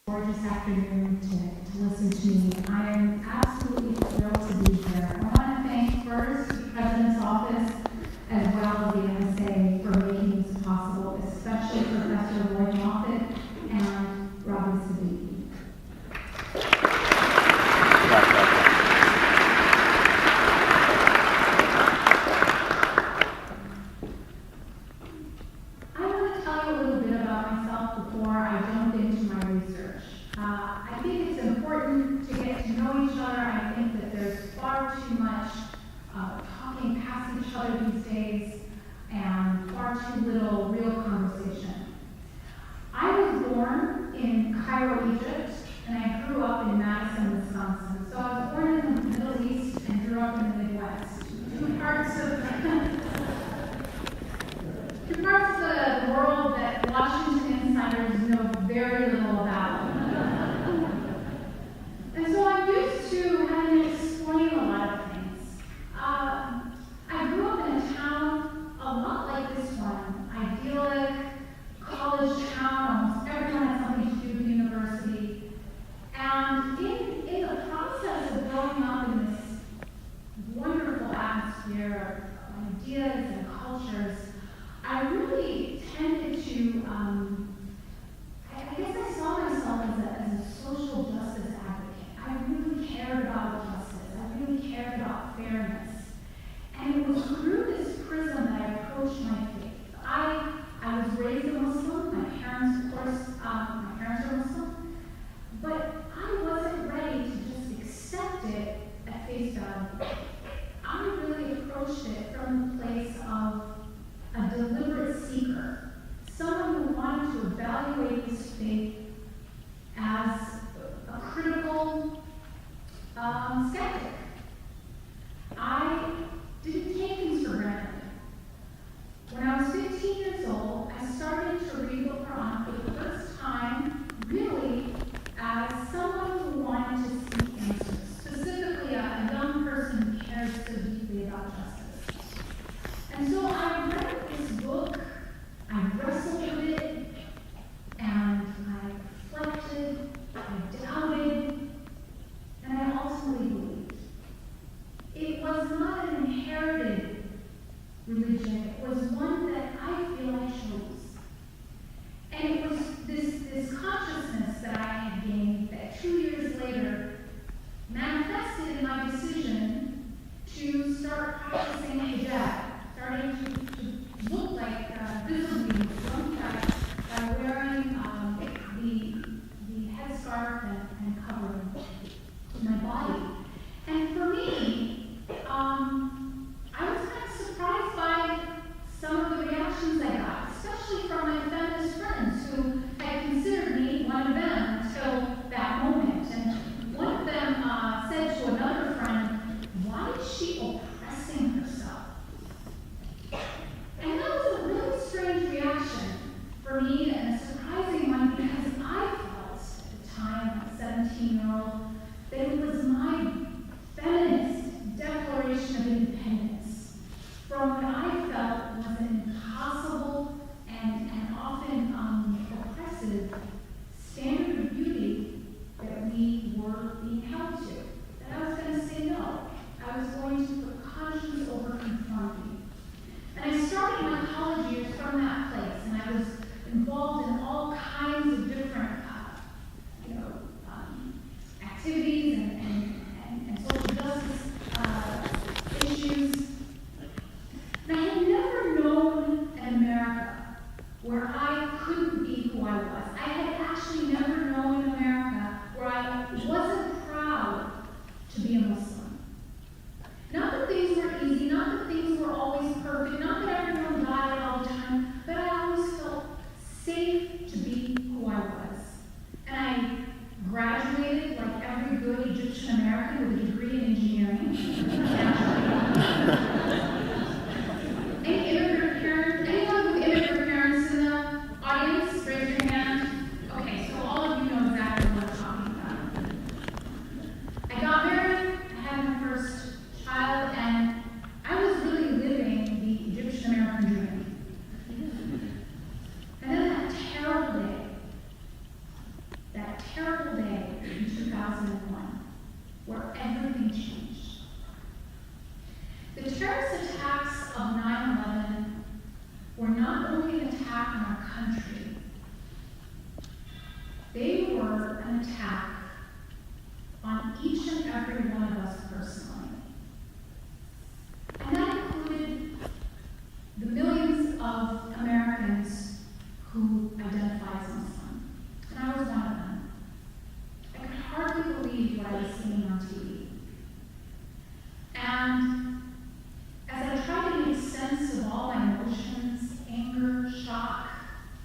Gorgeous afternoon to listen to me. I am absolutely thrilled to be here. I want to thank first the President's Office as well as the NSA for making this possible, especially Professor Lloyd Moffett and Robin Siddiqui. I want to tell you a little bit about myself before I jump into my research. I think it's important to get to know each other. I think that there's far too much talking past each other these days and far too little real conversation. I was born in Cairo, Egypt, and I grew up in Madison, Wisconsin. So I was born in the Middle East and grew up in the Midwest. Two parts of the world that Washington insiders know very little about. And so I'm used to having to explain a lot of things. I grew up in a town a lot like this one, idyllic, college town, almost everyone had something to do with the university. And in the process of growing up in this wonderful atmosphere of ideas and cultures, I really tended to, I guess I saw myself as a social justice advocate. I really cared about justice. I really cared about fairness. And it was through this prism that I approached my faith. I was raised a Muslim. My parents, of course, my parents are Muslim. But I wasn't ready to just accept it at face value. I really approached it from the place of a deliberate seeker, someone who wanted to evaluate his faith as a critical skeptic. I didn't take things for granted. When I was 15 years old, I started to read the Quran for the first time, really, as someone who wanted to seek answers, specifically a young person who cares so deeply about justice. And so I read this book, I wrestled with it, and I reflected, I doubted, and I ultimately believed. It was not an inherited religion, it was one that I feel I chose. And it was this consciousness that I had gained that 2 years later manifested in my decision to start practicing hijab, starting to look like visibly Muslim by wearing the headscarf and covering my body. And for me, I was kind of surprised by some of the reactions I got, especially from my feminist friends who had considered me one of them until that moment. And one of them said to another friend, "Why is she oppressing herself?" And that was a really strange reaction for me and a surprising one because I felt at the time, a 17-year-old, that it was my feminist declaration of independence from what I felt was an impossible and often oppressive standard of beauty that we were being held to. And I was going to say no. I was going to put conscience over conformity. And I started my college years from that place, and I was involved in all kinds of different activities and social justice issues. And I had never known an America where I couldn't be who I was. I had actually never known an America where I wasn't proud to be a Muslim. Not that things were easy, not that things were always perfect, not that everyone got it all the time, but I always felt safe to be who I was. And I graduated like every good Egyptian American with a degree in engineering. Any immigrant parents? Anyone with immigrant parents in the audience? Raise your hand. Okay, so all of you know exactly what I'm talking about. I got married, I had an attack on each and every one of us personally. And that included the millions of Americans who identify as Muslim. And I was one of them. I could hardly believe what I was seeing on TV. And as I tried to make sense of all my emotions, anger, shock,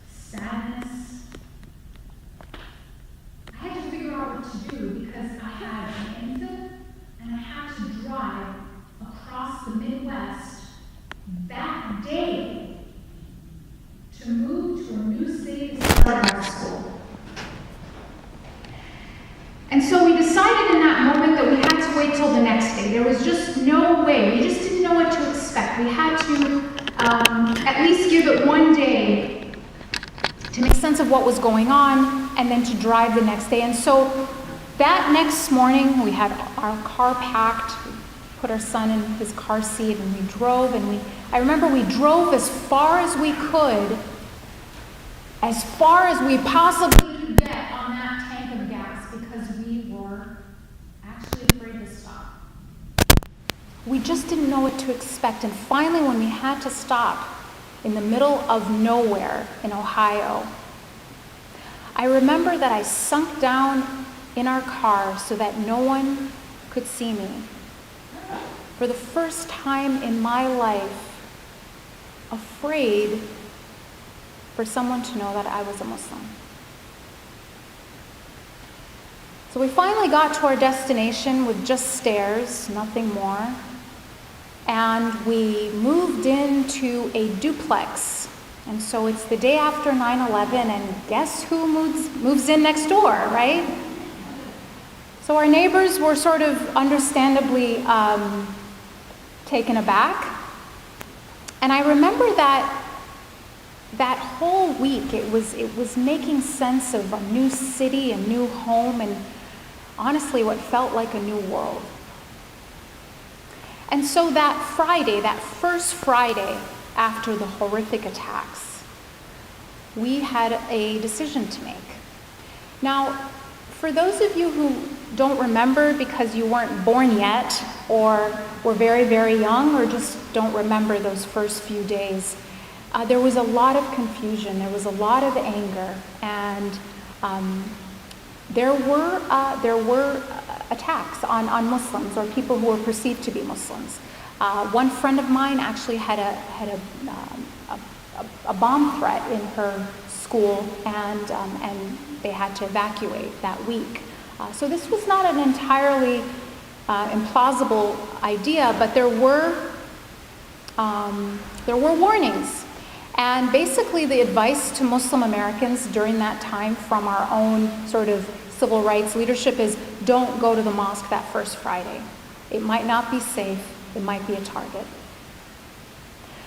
sadness, I had to figure out what to do because I had an infant and I had to drive across the Midwest that day to move to a new city to start art school. And so we decided in that moment that we had to wait till the next day. There was just no way. We just didn't know what to expect. We had to at least give it one day to make sense of what was going on and then to drive the next day. And so that next morning, we had our car packed, we put our son in his car seat, and we drove. And I remember we drove as far as we could, as far as we possibly could get on that tank of gas, because we were actually afraid to stop. We just didn't know what to expect. And finally, when we had to stop in the middle of nowhere in Ohio, I remember that I sunk down in our car so that no one could see me. For the first time in my life, afraid for someone to know that I was a Muslim. So we finally got to our destination with just stairs, nothing more. And we moved into a duplex. And so it's the day after 9/11, and guess who moves in next door, right? So our neighbors were sort of understandably taken aback. And I remember that whole week, it was making sense of a new city, a new home, and honestly what felt like a new world. And so that Friday, that first Friday after the horrific attacks, we had a decision to make. Now, for those of you who don't remember because you weren't born yet, or were very, very young, or just don't remember those first few days, there was a lot of confusion, there was a lot of anger, and there were attacks on Muslims or people who were perceived to be Muslims. One friend of mine actually had a bomb threat in her school, and they had to evacuate that week. So this was not an entirely implausible idea, but there were warnings. And basically the advice to Muslim Americans during that time from our own sort of civil rights leadership is, don't go to the mosque that first Friday. It might not be safe, it might be a target.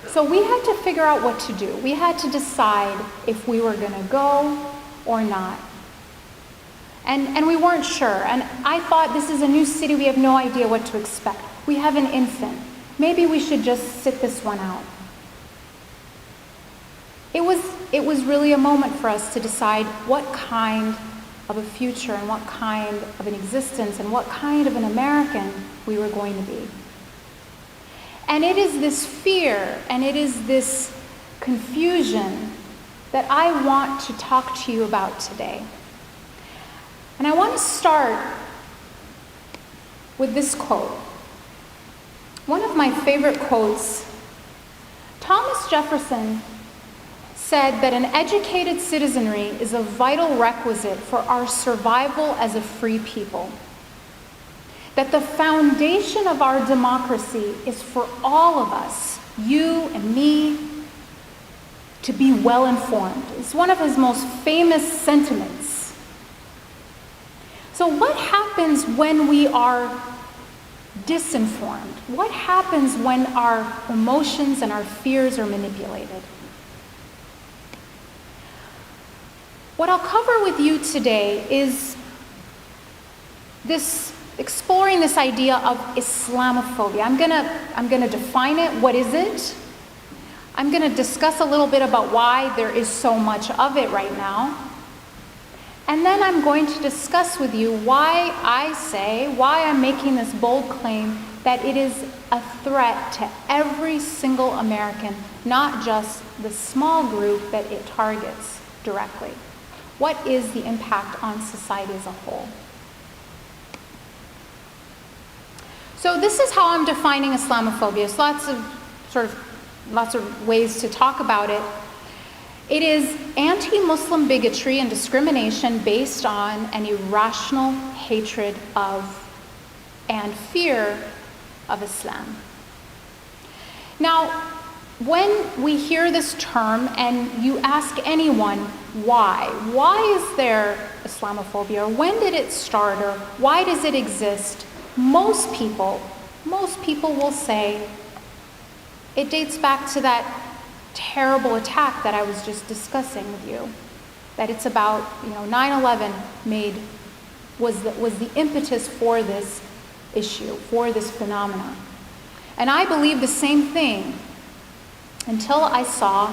So we had to figure out what to do. We had to decide if we were gonna go or not. And we weren't sure. And I thought, this is a new city, we have no idea what to expect. We have an infant. Maybe we should just sit this one out. It was really a moment for us to decide what kind of a future and what kind of an existence and what kind of an American we were going to be. And it is this fear and it is this confusion that I want to talk to you about today. And I want to start with this quote. One of my favorite quotes. Thomas Jefferson said that an educated citizenry is a vital requisite for our survival as a free people. That the foundation of our democracy is for all of us, you and me, to be well informed. It's one of his most famous sentiments. So what happens when we are disinformed? What happens when our emotions and our fears are manipulated? What I'll cover with you today is exploring this idea of Islamophobia. I'm gonna define it. What is it? I'm gonna discuss a little bit about why there is so much of it right now. And then I'm going to discuss with you why I'm making this bold claim that it is a threat to every single American, not just the small group that it targets directly. What is the impact on society as a whole? So this is how I'm defining Islamophobia. There's lots of ways to talk about it. It is anti-Muslim bigotry and discrimination based on an irrational hatred of and fear of Islam. Now, when we hear this term and you ask anyone why is there Islamophobia, or when did it start, or why does it exist, most people will say it dates back to that terrible attack that I was just discussing with you. That it's about, 9/11 was the impetus for this issue, for this phenomenon. And I believed the same thing until I saw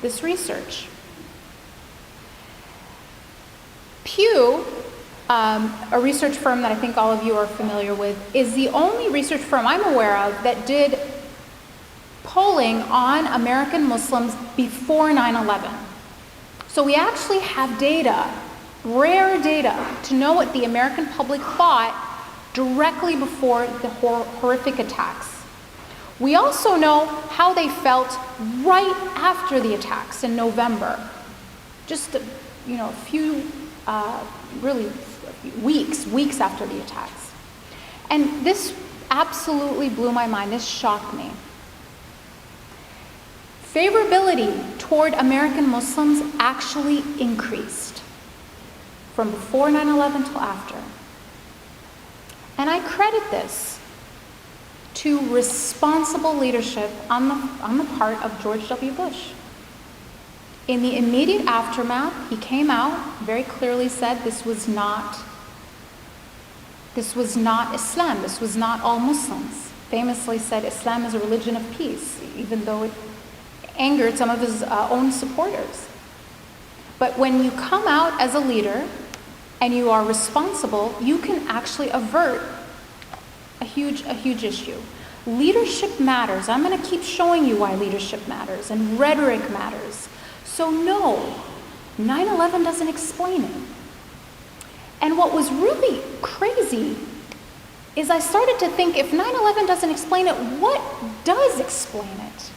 this research. Pew, a research firm that I think all of you are familiar with, is the only research firm I'm aware of that did polling on American Muslims before 9/11. So we actually have data, rare data, to know what the American public thought directly before the horrific attacks. We also know how they felt right after the attacks in November. Just a few weeks after the attacks. And this absolutely blew my mind. This shocked me. Favorability toward American Muslims actually increased from before 9/11 till after. And I credit this to responsible leadership on the part of George W. Bush. In the immediate aftermath, he came out, very clearly said this was not Islam, this was not all Muslims. Famously said Islam is a religion of peace, even though it angered some of his own supporters. But when you come out as a leader and you are responsible, you can actually avert a huge issue. Leadership matters. I'm going to keep showing you why leadership matters and rhetoric matters. So no, 9/11 doesn't explain it. And what was really crazy is I started to think, if 9/11 doesn't explain it, what does explain it?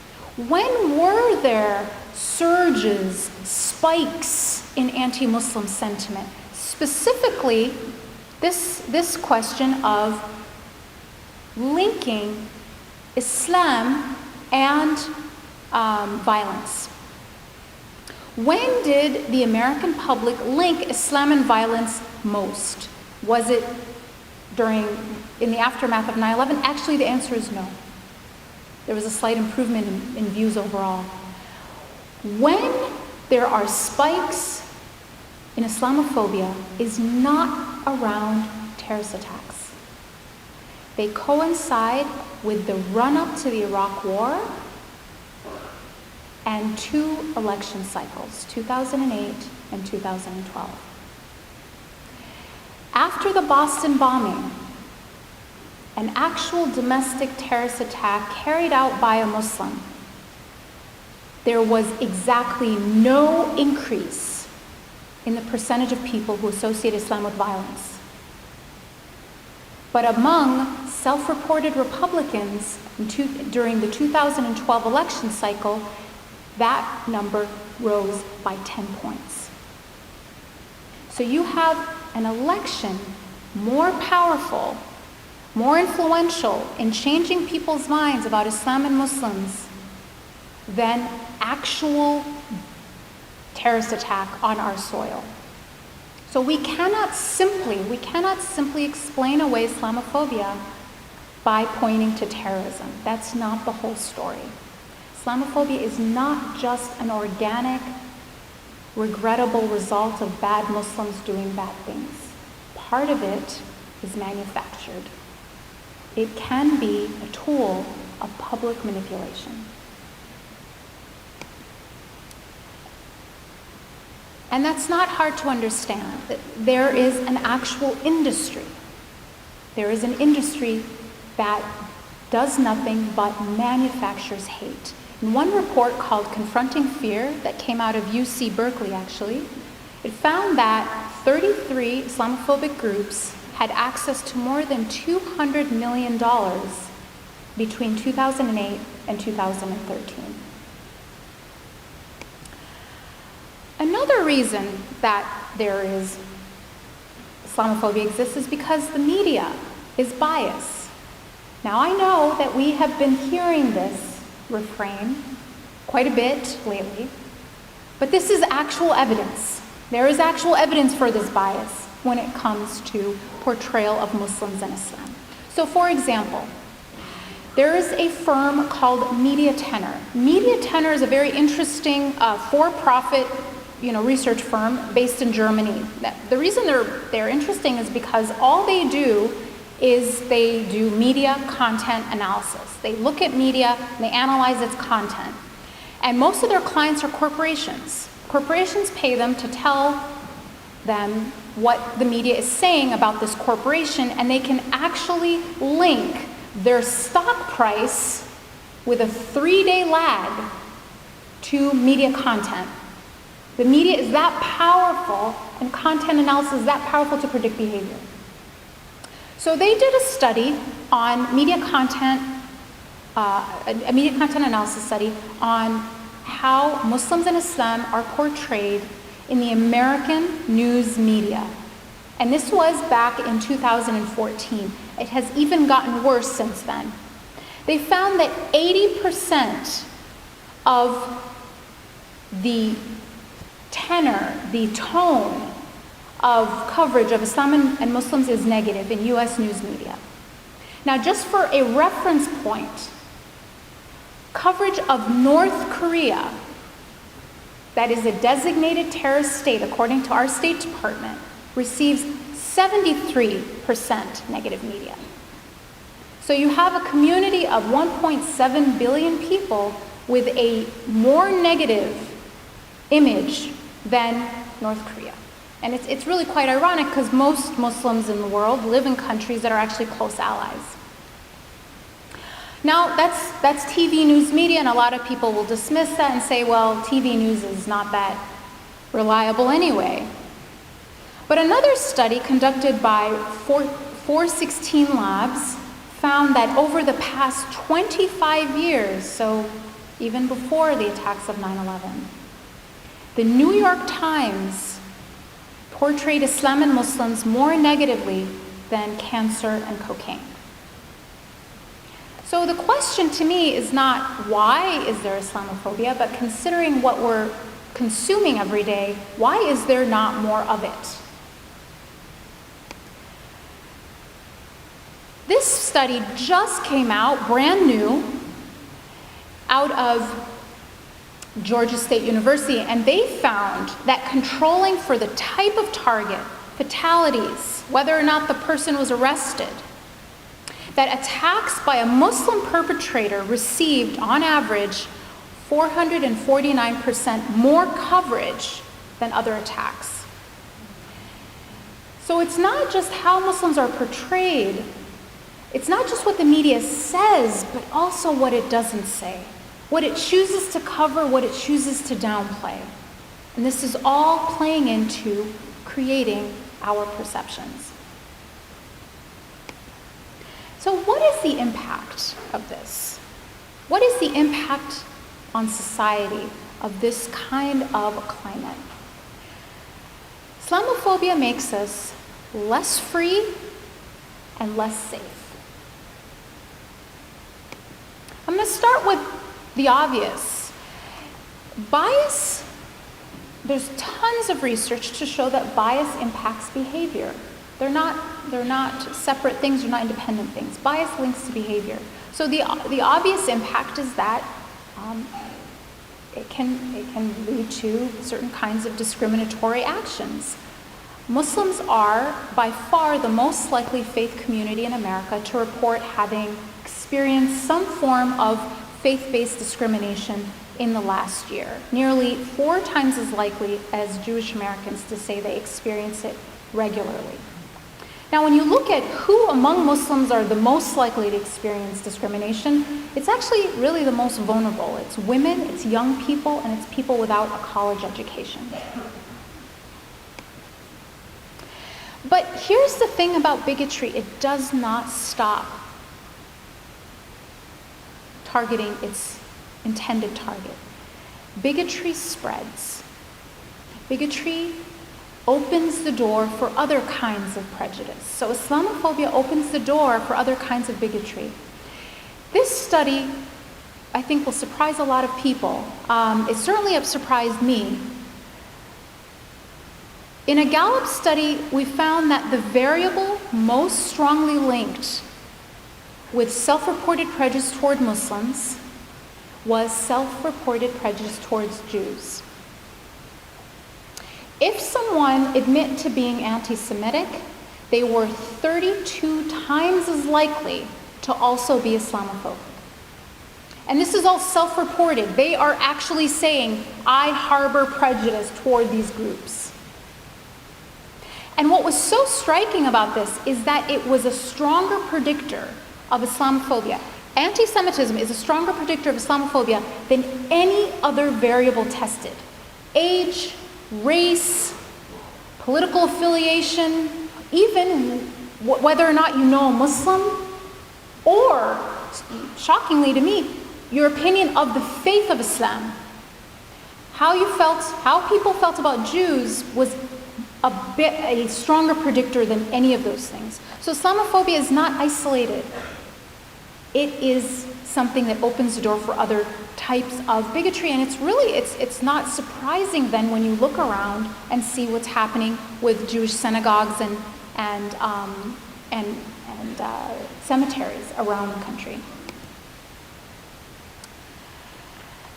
When were there surges, spikes in anti-Muslim sentiment? Specifically, this question of linking Islam and violence. When did the American public link Islam and violence most? Was it in the aftermath of 9/11? Actually, the answer is no. There was a slight improvement in views overall. When there are spikes in Islamophobia is not around terrorist attacks. They coincide with the run-up to the Iraq War and 2 election cycles, 2008 and 2012. After the Boston bombing, an actual domestic terrorist attack carried out by a Muslim, there was exactly no increase in the percentage of people who associate Islam with violence. But among self-reported Republicans during the 2012 election cycle, that number rose by 10 points. So you have an election more powerful, more influential in changing people's minds about Islam and Muslims than actual terrorist attack on our soil. So we cannot simply explain away Islamophobia by pointing to terrorism. That's not the whole story. Islamophobia is not just an organic, regrettable result of bad Muslims doing bad things. Part of it is manufactured. It can be a tool of public manipulation. And that's not hard to understand. That there is an actual industry. There is an industry that does nothing but manufactures hate. In one report called Confronting Fear that came out of UC Berkeley, actually, it found that 33 Islamophobic groups had access to more than $200 million between 2008 and 2013. Another reason that there is Islamophobia exists is because the media is biased. Now, I know that we have been hearing this refrain quite a bit lately, but this is actual evidence. There is actual evidence for this bias when it comes to portrayal of Muslims in Islam. So, for example, there is a firm called Media Tenor. Media Tenor is a very interesting for-profit research firm based in Germany. The reason they're interesting is because all they do is they do media content analysis. They look at media and they analyze its content. And most of their clients are corporations. Corporations pay them to tell them what the media is saying about this corporation, and they can actually link their stock price with a 3-day lag to media content. The media is that powerful, and content analysis is that powerful to predict behavior. So they did a study on media content, a media content analysis study on how Muslims in Islam are portrayed in the American news media. And this was back in 2014. It has even gotten worse since then. They found that 80% of the tenor, the tone of coverage of Islam and Muslims is negative in US news media. Now, just for a reference point, coverage of North Korea, that is a designated terrorist state according to our State Department, receives 73% negative media. So you have a community of 1.7 billion people with a more negative image than North Korea. And it's really quite ironic because most Muslims in the world live in countries that are actually close allies. Now, that's TV news media, and a lot of people will dismiss that and say, well, TV news is not that reliable anyway. But another study conducted by 416 Labs found that over the past 25 years, so even before the attacks of 9/11, the New York Times portrayed Islam and Muslims more negatively than cancer and cocaine. So the question to me is not why is there Islamophobia, but considering what we're consuming every day, why is there not more of it? This study just came out, brand new, out of Georgia State University, and they found that controlling for the type of target, fatalities, whether or not the person was arrested, that attacks by a Muslim perpetrator received, on average, 449% more coverage than other attacks. So it's not just how Muslims are portrayed, it's not just what the media says, but also what it doesn't say, what it chooses to cover, what it chooses to downplay. And this is all playing into creating our perceptions. So what is the impact of this? What is the impact on society of this kind of climate? Islamophobia makes us less free and less safe. I'm going to start with the obvious. Bias, there's tons of research to show that bias impacts behavior. They're not separate things, they're not independent things. Bias links to behavior. So the obvious impact is that it can lead to certain kinds of discriminatory actions. Muslims are by far the most likely faith community in America to report having experienced some form of faith-based discrimination in the last year, nearly 4 times as likely as Jewish Americans to say they experience it regularly. Now, when you look at who among Muslims are the most likely to experience discrimination, it's actually really the most vulnerable. It's women, it's young people, and it's people without a college education. But here's the thing about bigotry: it does not stop targeting its intended target. Bigotry spreads. Bigotry opens the door for other kinds of prejudice. So Islamophobia opens the door for other kinds of bigotry. This study, I think, will surprise a lot of people. It certainly has surprised me. In a Gallup study, we found that the variable most strongly linked with self-reported prejudice toward Muslims was self-reported prejudice towards Jews. If someone admit to being anti-Semitic, they were 32 times as likely to also be Islamophobic. And this is all self-reported. They are actually saying, I harbor prejudice toward these groups. And what was so striking about this is that it was a stronger predictor of Islamophobia. Anti-Semitism is a stronger predictor of Islamophobia than any other variable tested. Age, race, political affiliation, even whether or not you know a Muslim, or, shockingly to me, your opinion of the faith of Islam. How people felt about Jews was a stronger predictor than any of those things. So Islamophobia is not isolated. It is something that opens the door for other types of bigotry, and it's not surprising then when you look around and see what's happening with Jewish synagogues and cemeteries around the country.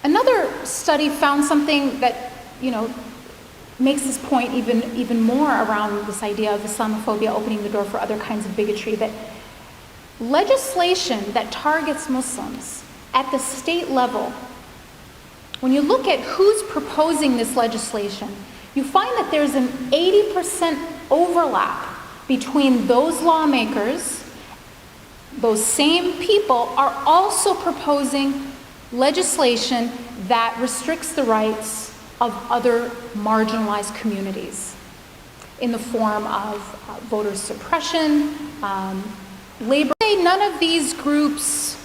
Another study found something that makes this point even more around this idea of Islamophobia opening the door for other kinds of bigotry, that legislation that targets Muslims at the state level, when you look at who's proposing this legislation, you find that there's an 80% overlap between those lawmakers. Those same people are also proposing legislation that restricts the rights of other marginalized communities in the form of voter suppression, labor. None of these groups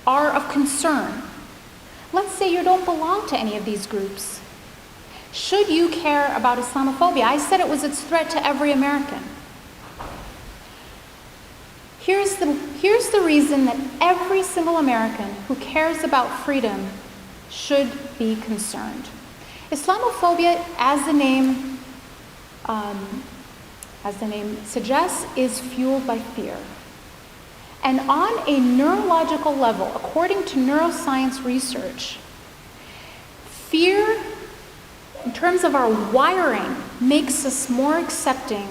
are of concern. Let's say you don't belong to any of these groups. Should you care about Islamophobia? I said it was its threat to every American. Here's the reason that every single American who cares about freedom should be concerned. Islamophobia, as the name suggests, is fueled by fear. And on a neurological level, according to neuroscience research, fear, in terms of our wiring, makes us more accepting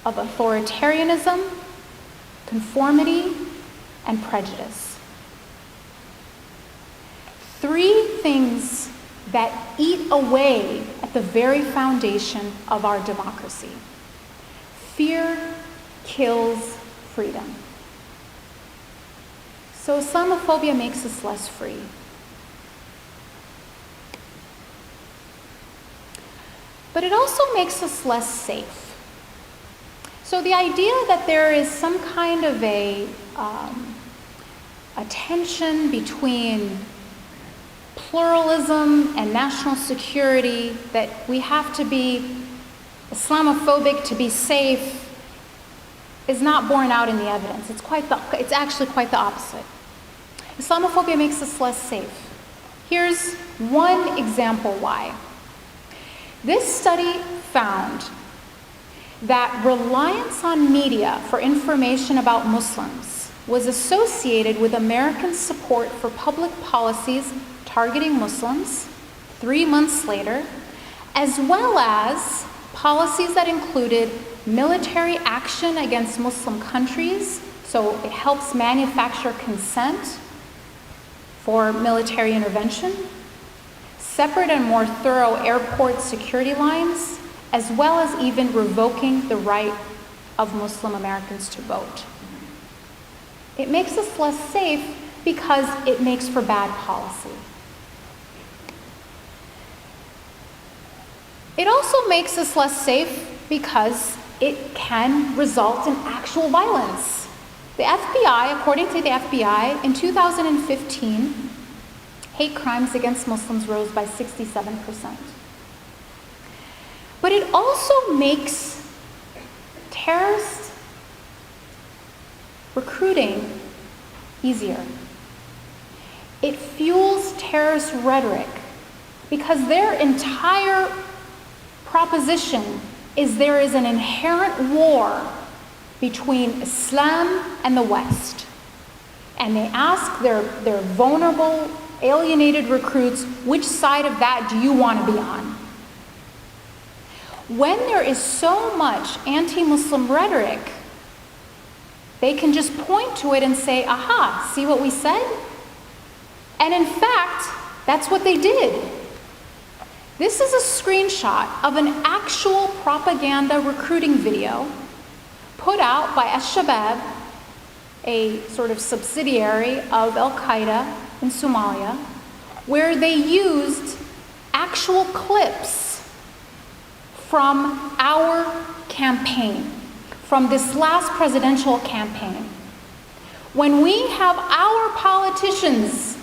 of authoritarianism, conformity, and prejudice. 3 things that eat away at the very foundation of our democracy. Fear kills freedom. So Islamophobia makes us less free. But it also makes us less safe. So the idea that there is some kind of a tension between pluralism and national security, that we have to be Islamophobic to be safe, is not borne out in the evidence. It's actually quite the opposite. Islamophobia makes us less safe. Here's one example why. This study found that reliance on media for information about Muslims was associated with American support for public policies targeting Muslims 3 months later, as well as policies that included military action against Muslim countries, so it helps manufacture consent for military intervention, separate and more thorough airport security lines, as well as even revoking the right of Muslim Americans to vote. It makes us less safe because it makes for bad policy. It also makes us less safe because it can result in actual violence. The FBI, according to the FBI, in 2015, hate crimes against Muslims rose by 67%. But it also makes terrorist recruiting easier. It fuels terrorist rhetoric because their entire proposition is there is an inherent war between Islam and the West. And they ask their vulnerable, alienated recruits, which side of that do you want to be on? When there is so much anti-Muslim rhetoric, they can just point to it and say, aha, see what we said? And in fact, that's what they did. This is a screenshot of an actual propaganda recruiting video put out by Al-Shabaab, a sort of subsidiary of Al-Qaeda in Somalia, where they used actual clips from our campaign, from this last presidential campaign. When we have our politicians,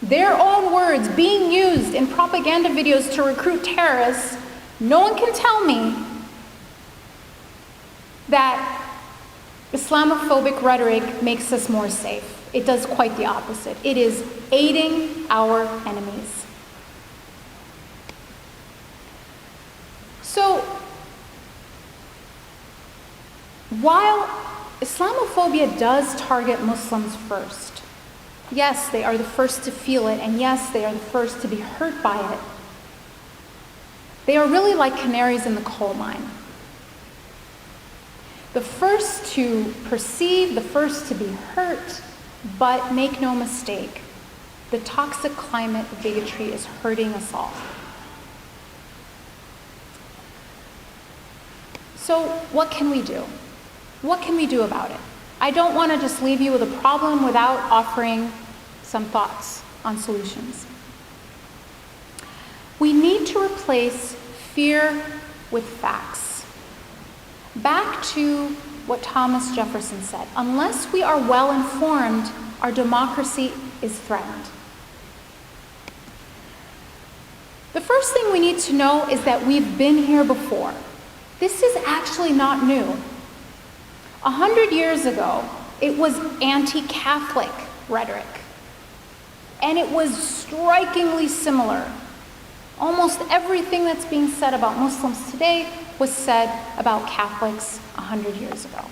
their own words being used in propaganda videos to recruit terrorists, no one can tell me that Islamophobic rhetoric makes us more safe. It does quite the opposite. It is aiding our enemies. So, while Islamophobia does target Muslims first, yes, they are the first to feel it, and yes, they are the first to be hurt by it. They are really like canaries in the coal mine. The first to perceive, the first to be hurt, but make no mistake, the toxic climate of bigotry is hurting us all. So what can we do? What can we do about it? I don't want to just leave you with a problem without offering some thoughts on solutions. We need to replace fear with facts. Back to what Thomas Jefferson said, unless we are well informed, our democracy is threatened. The first thing we need to know is that we've been here before. This is actually not new. 100 years ago, it was anti-Catholic rhetoric. And it was strikingly similar. Almost everything that's being said about Muslims today was said about Catholics 100 years ago.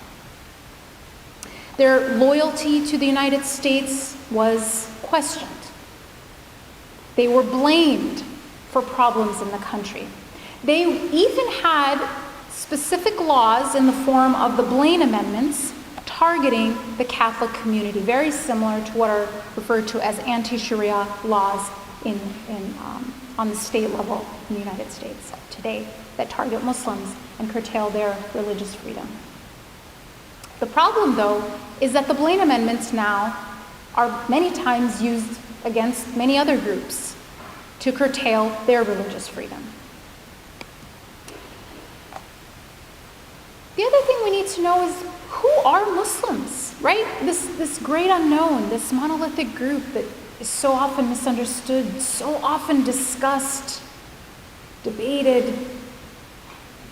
Their loyalty to the United States was questioned. They were blamed for problems in the country. They even had specific laws in the form of the Blaine Amendments targeting the Catholic community, very similar to what are referred to as anti-Sharia laws on the state level in the United States today that target Muslims and curtail their religious freedom. The problem, though, is that the Blaine Amendments now are many times used against many other groups to curtail their religious freedom. The other thing we need to know is who are Muslims, right? This great unknown, this monolithic group that is so often misunderstood, so often discussed, debated,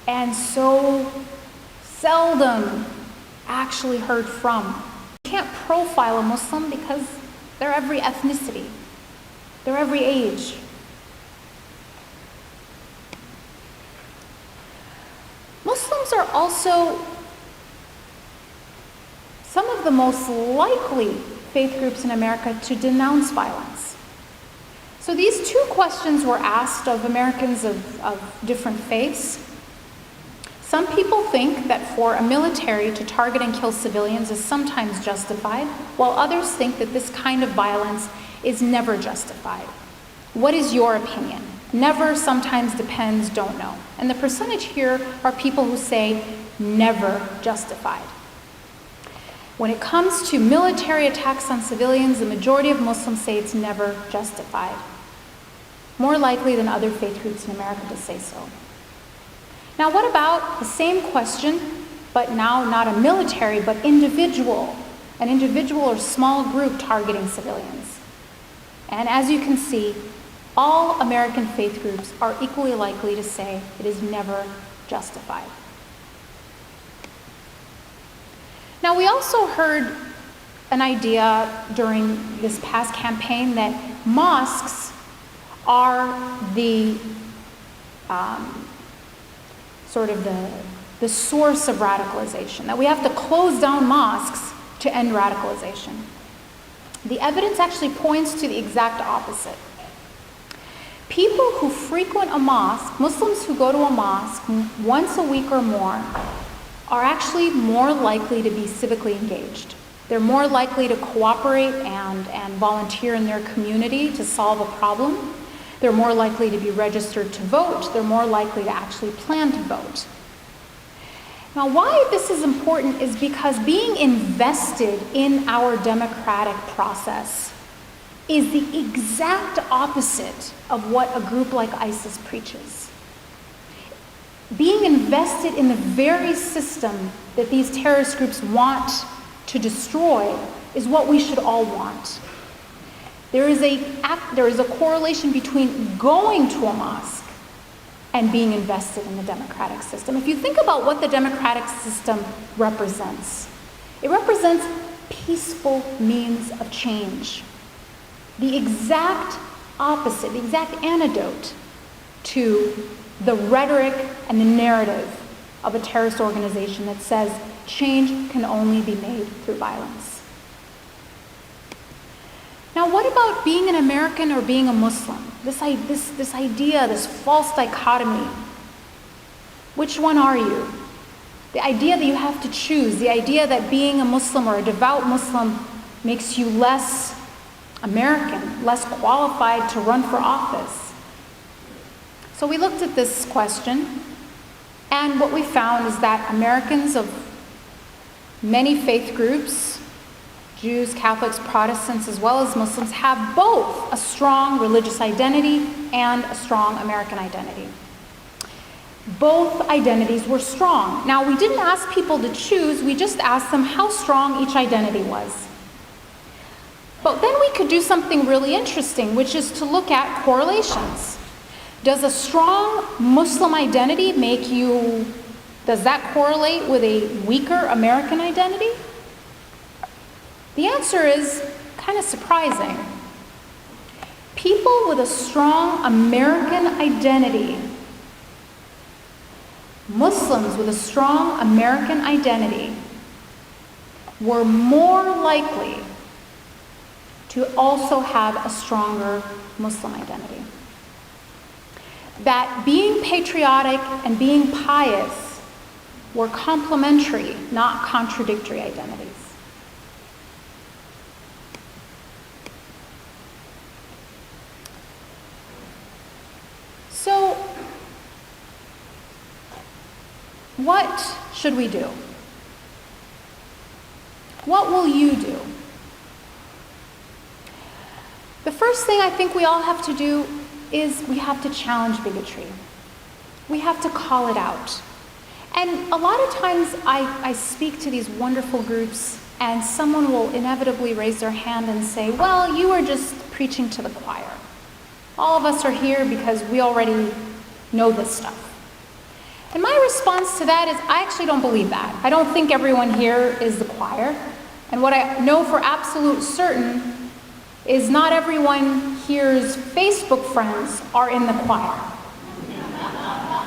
and so seldom actually heard from. You can't profile a Muslim because they're every ethnicity, they're every age. Muslims are also some of the most likely faith groups in America to denounce violence. So these two questions were asked of Americans of different faiths. Some people think that for a military to target and kill civilians is sometimes justified, while others think that this kind of violence is never justified. What is your opinion? Never, sometimes, depends, don't know. And the percentage here are people who say never justified. When it comes to military attacks on civilians, the majority of Muslims say it's never justified. More likely than other faith groups in America to say so. Now, what about the same question, but now not a military, but individual? An individual or small group targeting civilians. And as you can see, all American faith groups are equally likely to say it is never justified. Now, we also heard an idea during this past campaign that mosques are the the source of radicalization, that we have to close down mosques to end radicalization. The evidence actually points to the exact opposite. People who frequent a mosque, Muslims who go to a mosque once a week or more, are actually more likely to be civically engaged. They're more likely to cooperate and volunteer in their community to solve a problem. They're more likely to be registered to vote. They're more likely to actually plan to vote. Now, why this is important is because being invested in our democratic process is the exact opposite of what a group like ISIS preaches. Being invested in the very system that these terrorist groups want to destroy is what we should all want. There is a correlation between going to a mosque and being invested in the democratic system. If you think about what the democratic system represents, it represents peaceful means of change. The exact opposite, the exact antidote to the rhetoric and the narrative of a terrorist organization that says change can only be made through violence. Now, what about being an American or being a Muslim? This idea, this false dichotomy. Which one are you? The idea that you have to choose, the idea that being a Muslim or a devout Muslim makes you less American, less qualified to run for office. So we looked at this question, and what we found is that Americans of many faith groups, Jews, Catholics, Protestants, as well as Muslims, have both a strong religious identity and a strong American identity. Both identities were strong. Now, we didn't ask people to choose, we just asked them how strong each identity was. But then we could do something really interesting, which is to look at correlations. Does a strong Muslim identity does that correlate with a weaker American identity? The answer is kind of surprising. People with a strong American identity, Muslims with a strong American identity, were more likely to also have a stronger Muslim identity. That being patriotic and being pious were complementary, not contradictory identities. So, what should we do? What will you do? The first thing I think we all have to do is we have to challenge bigotry. We have to call it out. And a lot of times I speak to these wonderful groups and someone will inevitably raise their hand and say, well, you are just preaching to the choir. All of us are here because we already know this stuff. And my response to that is I actually don't believe that. I don't think everyone here is the choir. And what I know for absolute certain is not everyone here's Facebook friends are in the choir.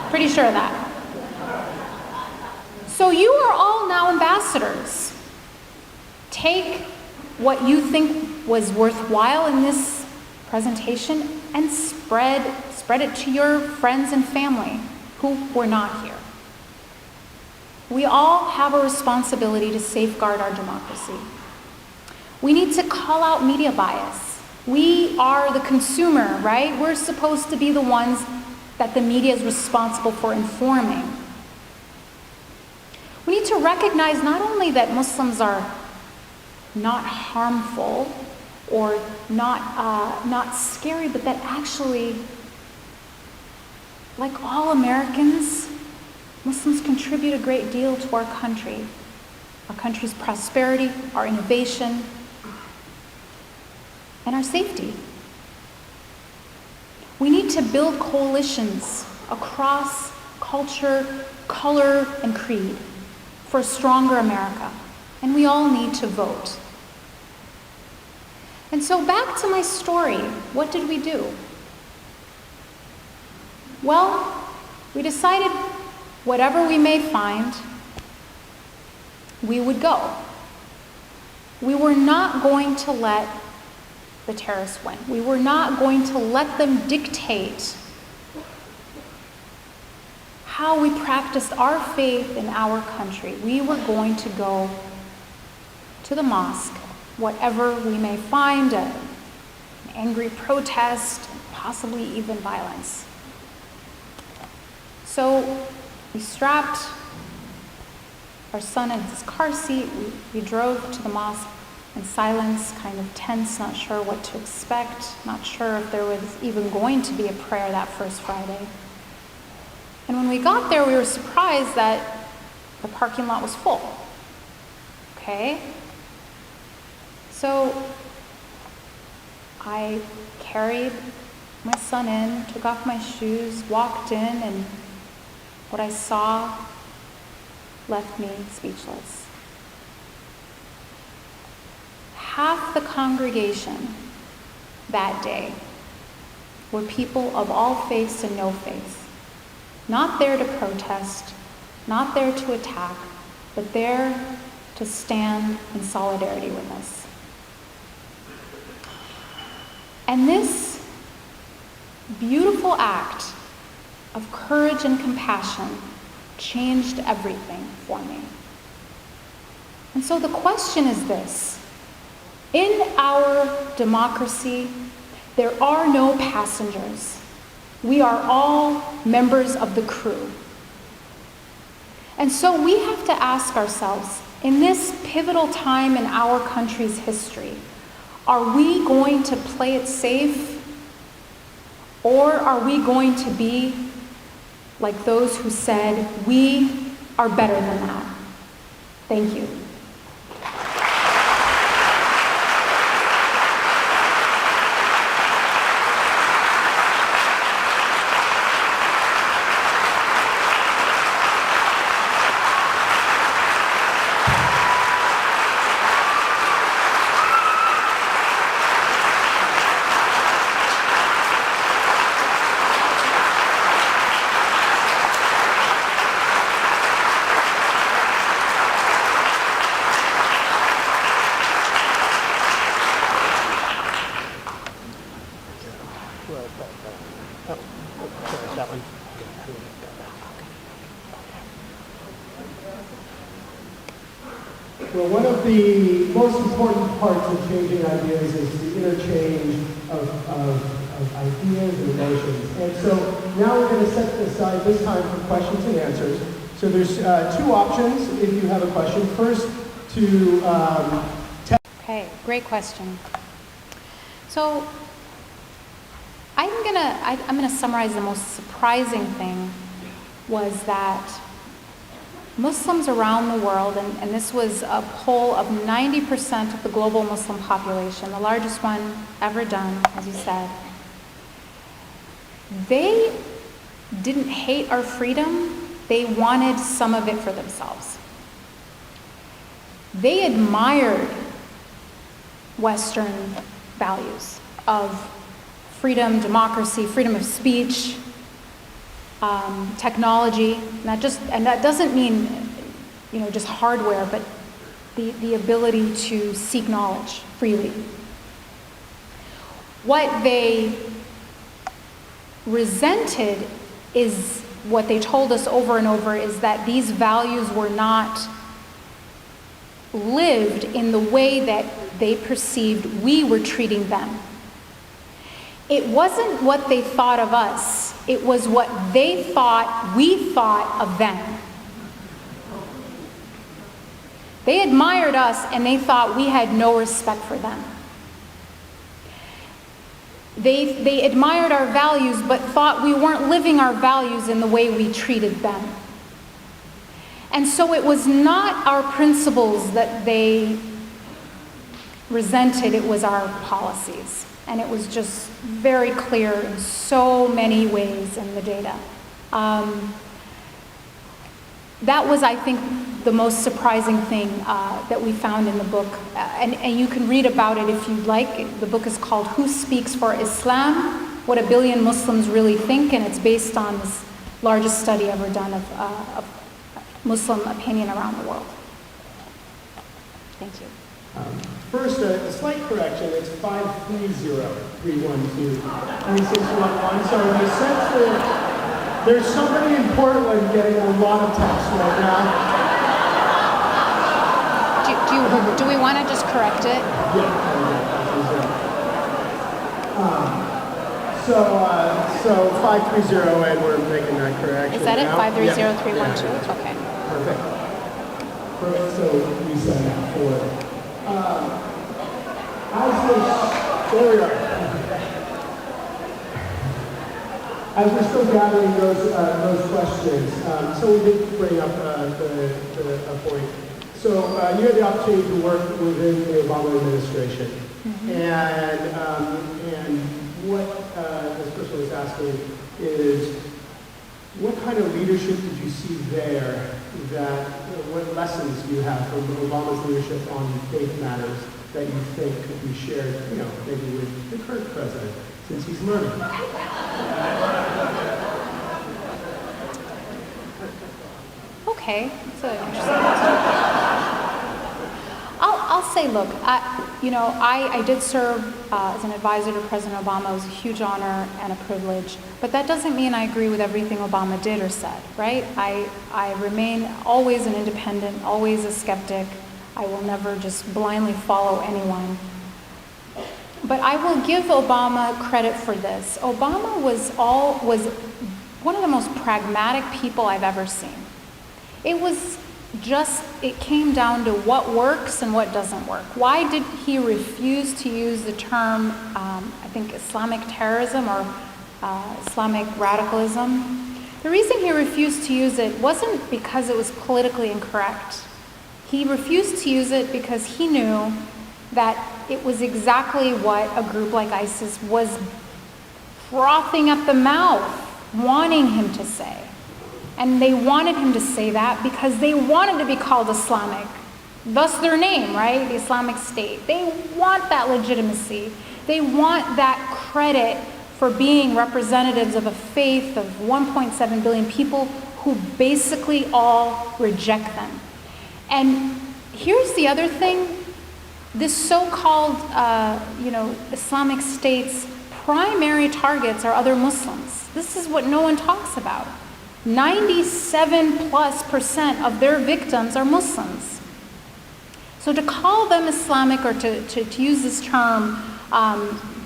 Pretty sure of that. So you are all now ambassadors. Take what you think was worthwhile in this presentation and spread it to your friends and family who were not here. We all have a responsibility to safeguard our democracy. We need to call out media bias. We are the consumer, right? We're supposed to be the ones that the media is responsible for informing. We need to recognize not only that Muslims are not harmful or not scary, but that actually, like all Americans, Muslims contribute a great deal to our country's prosperity, our innovation, and our safety. We need to build coalitions across culture, color, and creed for a stronger America. And we all need to vote. And so back to my story, what did we do? Well, we decided whatever we may find, we would go. We were not going to let the terrorists win. We were not going to let them dictate how we practiced our faith in our country. We were going to go to the mosque, whatever we may find, an angry protest, possibly even violence. So we strapped our son in his car seat. We drove to the mosque in silence, kind of tense, not sure what to expect, not sure if there was even going to be a prayer that first Friday. And when we got there, we were surprised that the parking lot was full. Okay? So I carried my son in, took off my shoes, walked in, and what I saw left me speechless. Half the congregation that day were people of all faiths and no faiths, not there to protest, not there to attack, but there to stand in solidarity with us. And this beautiful act of courage and compassion changed everything for me. And so the question is this: in our democracy, there are no passengers. We are all members of the crew. And so we have to ask ourselves, in this pivotal time in our country's history, are we going to play it safe, or are we going to be like those who said, we are better than that? Thank you. Well, one of the most important parts of changing ideas is the interchange of ideas and emotions. And so now we're going to set aside this time for questions and answers. So there's two options if you have a question. First, to Okay, great question. So I'm gonna summarize the most surprising thing was that Muslims around the world, and this was a poll of 90% of the global Muslim population, the largest one ever done, as you said, they didn't hate our freedom, they wanted some of it for themselves. They admired Western values of freedom, democracy, freedom of speech, technology, and that doesn't mean, just hardware, but the ability to seek knowledge freely. What they resented is what they told us over and over is that these values were not lived in the way that they perceived we were treating them. it wasn't what they thought of us, it was what they thought we thought of them. They admired us and they thought we had no respect for them. They admired our values but thought we weren't living our values in the way we treated them. And so it was not our principles that they resented, it was our policies. And it was just very clear in so many ways in the data. That was, I think, the most surprising thing that we found in the book. And you can read about it if you'd like. The book is called Who Speaks for Islam? What a Billion Muslims Really Think, and it's based on this largest study ever done of Muslim opinion around the world. Thank you. First, a slight correction. It's 530-312-3611. So in the sense that there's somebody in Portland getting a lot of texts right now. Do we want to just correct it? Yeah. So 530, and we're making that correction. Is that it? now. 530312? Yeah. Okay. Perfect. So we said that forward. There we are. As we're still gathering those questions, so we did bring up a point. So you had the opportunity to work within the Obama administration, and what this person was asking is, what kind of leadership did you see there? That what lessons do you have from Obama's leadership on faith matters that you think could be shared, maybe with the current president, since he's learning? Okay, that's an interesting question. I'll say, look, I did serve as an advisor to President Obama. It was a huge honor and a privilege, but that doesn't mean I agree with everything Obama did or said, right? I remain always an independent, always a skeptic. I will never just blindly follow anyone. But I will give Obama credit for this. Obama was one of the most pragmatic people I've ever seen. It came down to what works and what doesn't work. Why did he refuse to use the term, I think, Islamic terrorism or Islamic radicalism? The reason he refused to use it wasn't because it was politically incorrect. He refused to use it because he knew that it was exactly what a group like ISIS was frothing at the mouth, wanting him to say. And they wanted him to say that because they wanted to be called Islamic. Thus their name, right? The Islamic State. They want that legitimacy. They want that credit for being representatives of a faith of 1.7 billion people who basically all reject them. And here's the other thing. This so-called, Islamic State's primary targets are other Muslims. This is what no one talks about. 97+% of their victims are Muslims. So to call them Islamic or to use this term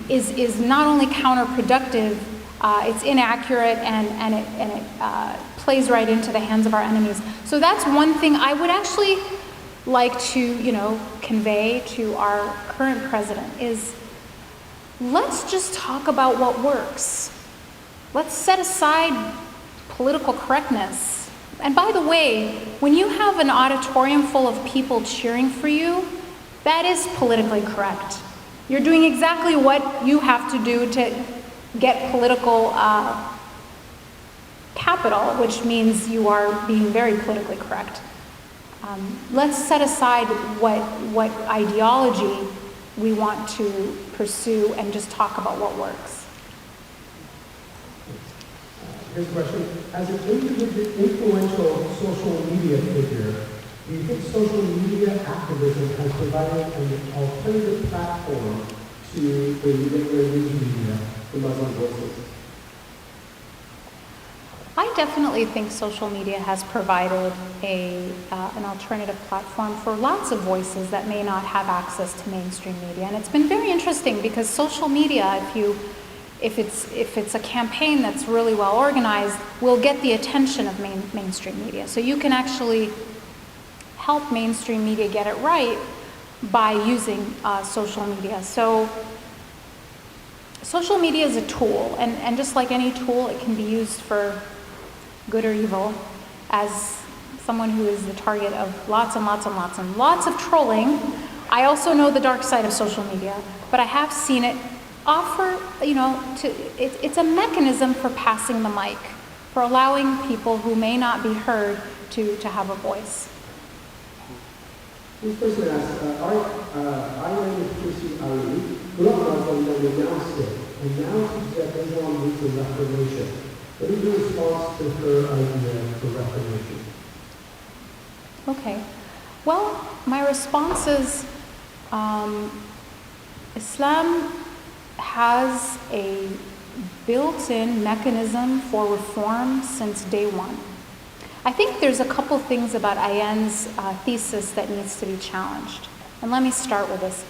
is not only counterproductive, it's inaccurate and it plays right into the hands of our enemies. So that's one thing I would actually like to, convey to our current president is, let's just talk about what works. Let's set aside political correctness. And by the way, when you have an auditorium full of people cheering for you, that is politically correct. You're doing exactly what you have to do to get political capital, which means you are being very politically correct. Let's set aside what ideology we want to pursue and just talk about what works. Here's a question. As an influential social media figure, do you think social media activism has provided an alternative platform to the regular news media, the Muslim voices? I definitely think social media has provided an alternative platform for lots of voices that may not have access to mainstream media. And it's been very interesting because social media, if it's a campaign that's really well organized, will get the attention of mainstream media. So you can actually help mainstream media get it right by using social media. So social media is a tool, and just like any tool, it can be used for good or evil. As someone who is the target of lots and lots and lots and lots of trolling, I also know the dark side of social media, but I have seen it offer, it's a mechanism for passing the mic, for allowing people who may not be heard to have a voice. This person asks, I am Chrissy Ali, grew up Muslim, then renounced it, and now teaches that Islam needs a reformation. What is your response to her idea for reformation? Okay. Well, my response is Islam has a built-in mechanism for reform since day one. I think there's a couple things about Ayan's thesis that needs to be challenged. And let me start with this.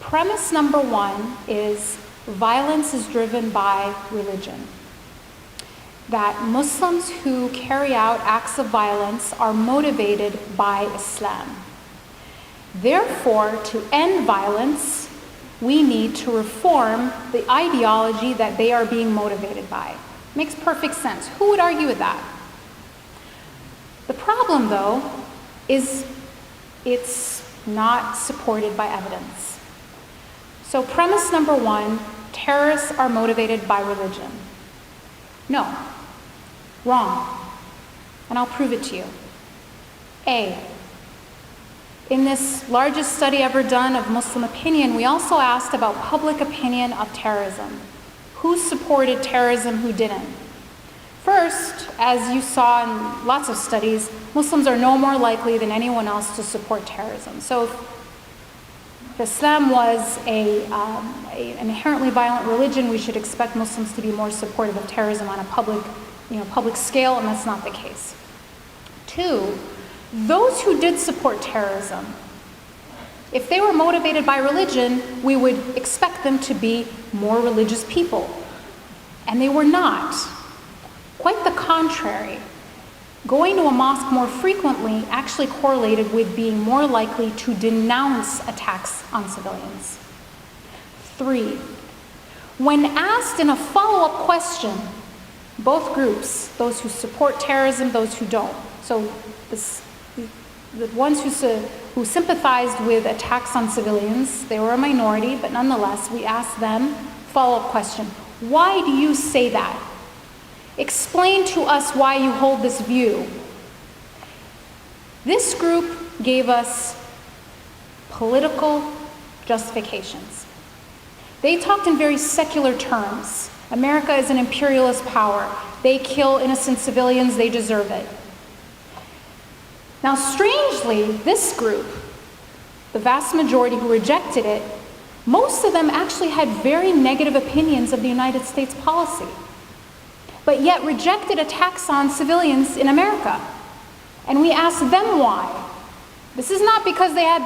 Premise number one is violence is driven by religion. That Muslims who carry out acts of violence are motivated by Islam. Therefore, to end violence, we need to reform the ideology that they are being motivated by. Makes perfect sense. Who would argue with that? The problem, though, is it's not supported by evidence. So premise number one, terrorists are motivated by religion. No. Wrong. And I'll prove it to you. A, in this largest study ever done of Muslim opinion, we also asked about public opinion of terrorism. Who supported terrorism, who didn't? First, as you saw in lots of studies, Muslims are no more likely than anyone else to support terrorism. So if Islam was an inherently violent religion, we should expect Muslims to be more supportive of terrorism on a public scale, and that's not the case. Two, those who did support terrorism, if they were motivated by religion, we would expect them to be more religious people. And they were not. Quite the contrary. Going to a mosque more frequently actually correlated with being more likely to denounce attacks on civilians. Three, when asked in a follow-up question, both groups, those who support terrorism, those who don't. So the ones who sympathized with attacks on civilians, they were a minority, but nonetheless, we asked them, follow-up question, why do you say that? Explain to us why you hold this view. This group gave us political justifications. They talked in very secular terms. America is an imperialist power. They kill innocent civilians, they deserve it. Now, strangely, this group, the vast majority who rejected it, most of them actually had very negative opinions of the United States policy, but yet rejected attacks on civilians in America. And we asked them why. This is not because they had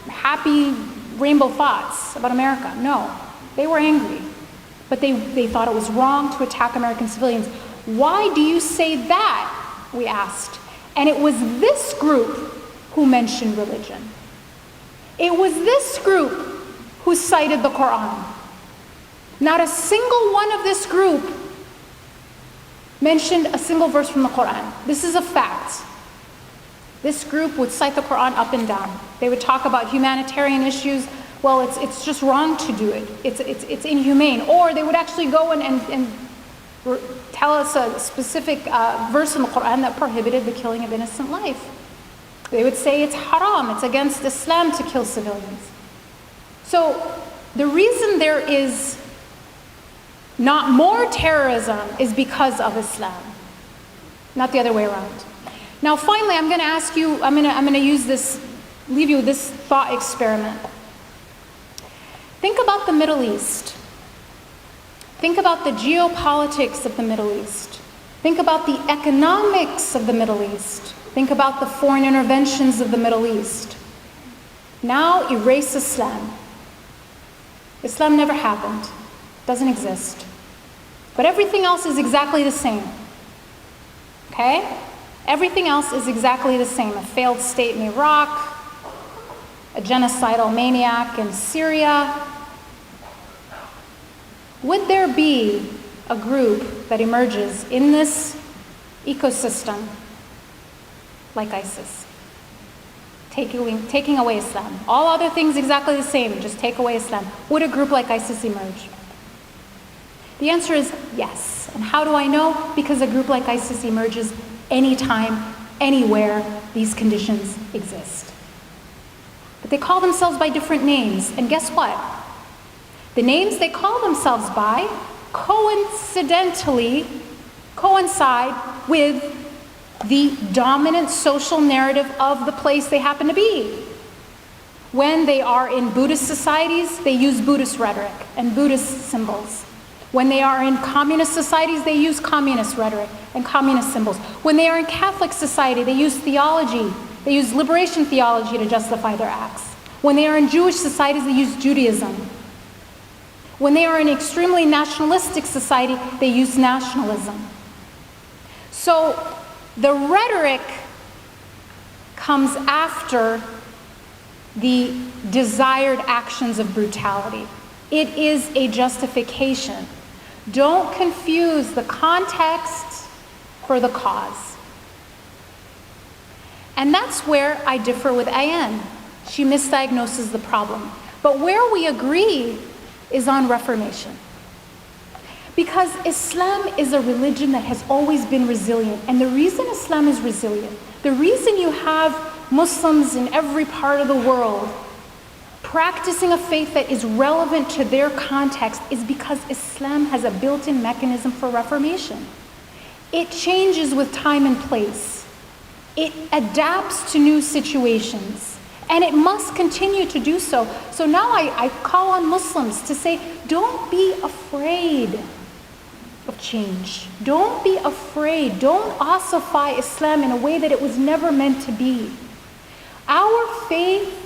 happy rainbow thoughts about America. No, they were angry. But they thought it was wrong to attack American civilians. Why do you say that? We asked. And it was this group who mentioned religion. It was this group who cited the Quran. Not a single one of this group mentioned a single verse from the Quran. This is a fact. This group would cite the Quran up and down. They would talk about humanitarian issues. Well, it's just wrong to do it. It's inhumane. Or they would actually go and tell us a specific verse in the Quran that prohibited the killing of innocent life. They would say it's haram, it's against Islam to kill civilians. So the reason there is not more terrorism is because of Islam, not the other way around. Now finally, I'm going to ask you, I'm going to use this, leave you with this thought experiment. Think about the Middle East. Think about the geopolitics of the Middle East. Think about the economics of the Middle East. Think about the foreign interventions of the Middle East. Now erase Islam. Islam never happened. Doesn't exist. But everything else is exactly the same. Okay? Everything else is exactly the same. A failed state in Iraq, a genocidal maniac in Syria. Would there be a group that emerges in this ecosystem like ISIS? Taking away Islam. All other things exactly the same, just take away Islam. Would a group like ISIS emerge? The answer is yes. And how do I know? Because a group like ISIS emerges anytime, anywhere these conditions exist. But they call themselves by different names. And guess what? The names they call themselves by coincidentally coincide with the dominant social narrative of the place they happen to be. When they are in Buddhist societies, they use Buddhist rhetoric and Buddhist symbols. When they are in communist societies, they use communist rhetoric and communist symbols. When they are in Catholic society, they use theology. They use liberation theology to justify their acts. When they are in Jewish societies, they use Judaism. When they are in extremely nationalistic society, they use nationalism. So the rhetoric comes after the desired actions of brutality. It is a justification. Don't confuse the context for the cause. And that's where I differ with Ayan. She misdiagnoses the problem. But where we agree is on reformation. Because Islam is a religion that has always been resilient. And the reason Islam is resilient, the reason you have Muslims in every part of the world practicing a faith that is relevant to their context is because Islam has a built-in mechanism for reformation. It changes with time and place. It adapts to new situations. And it must continue to do so. So now I call on Muslims to say, don't be afraid of change. Don't be afraid. Don't ossify Islam in a way that it was never meant to be. Our faith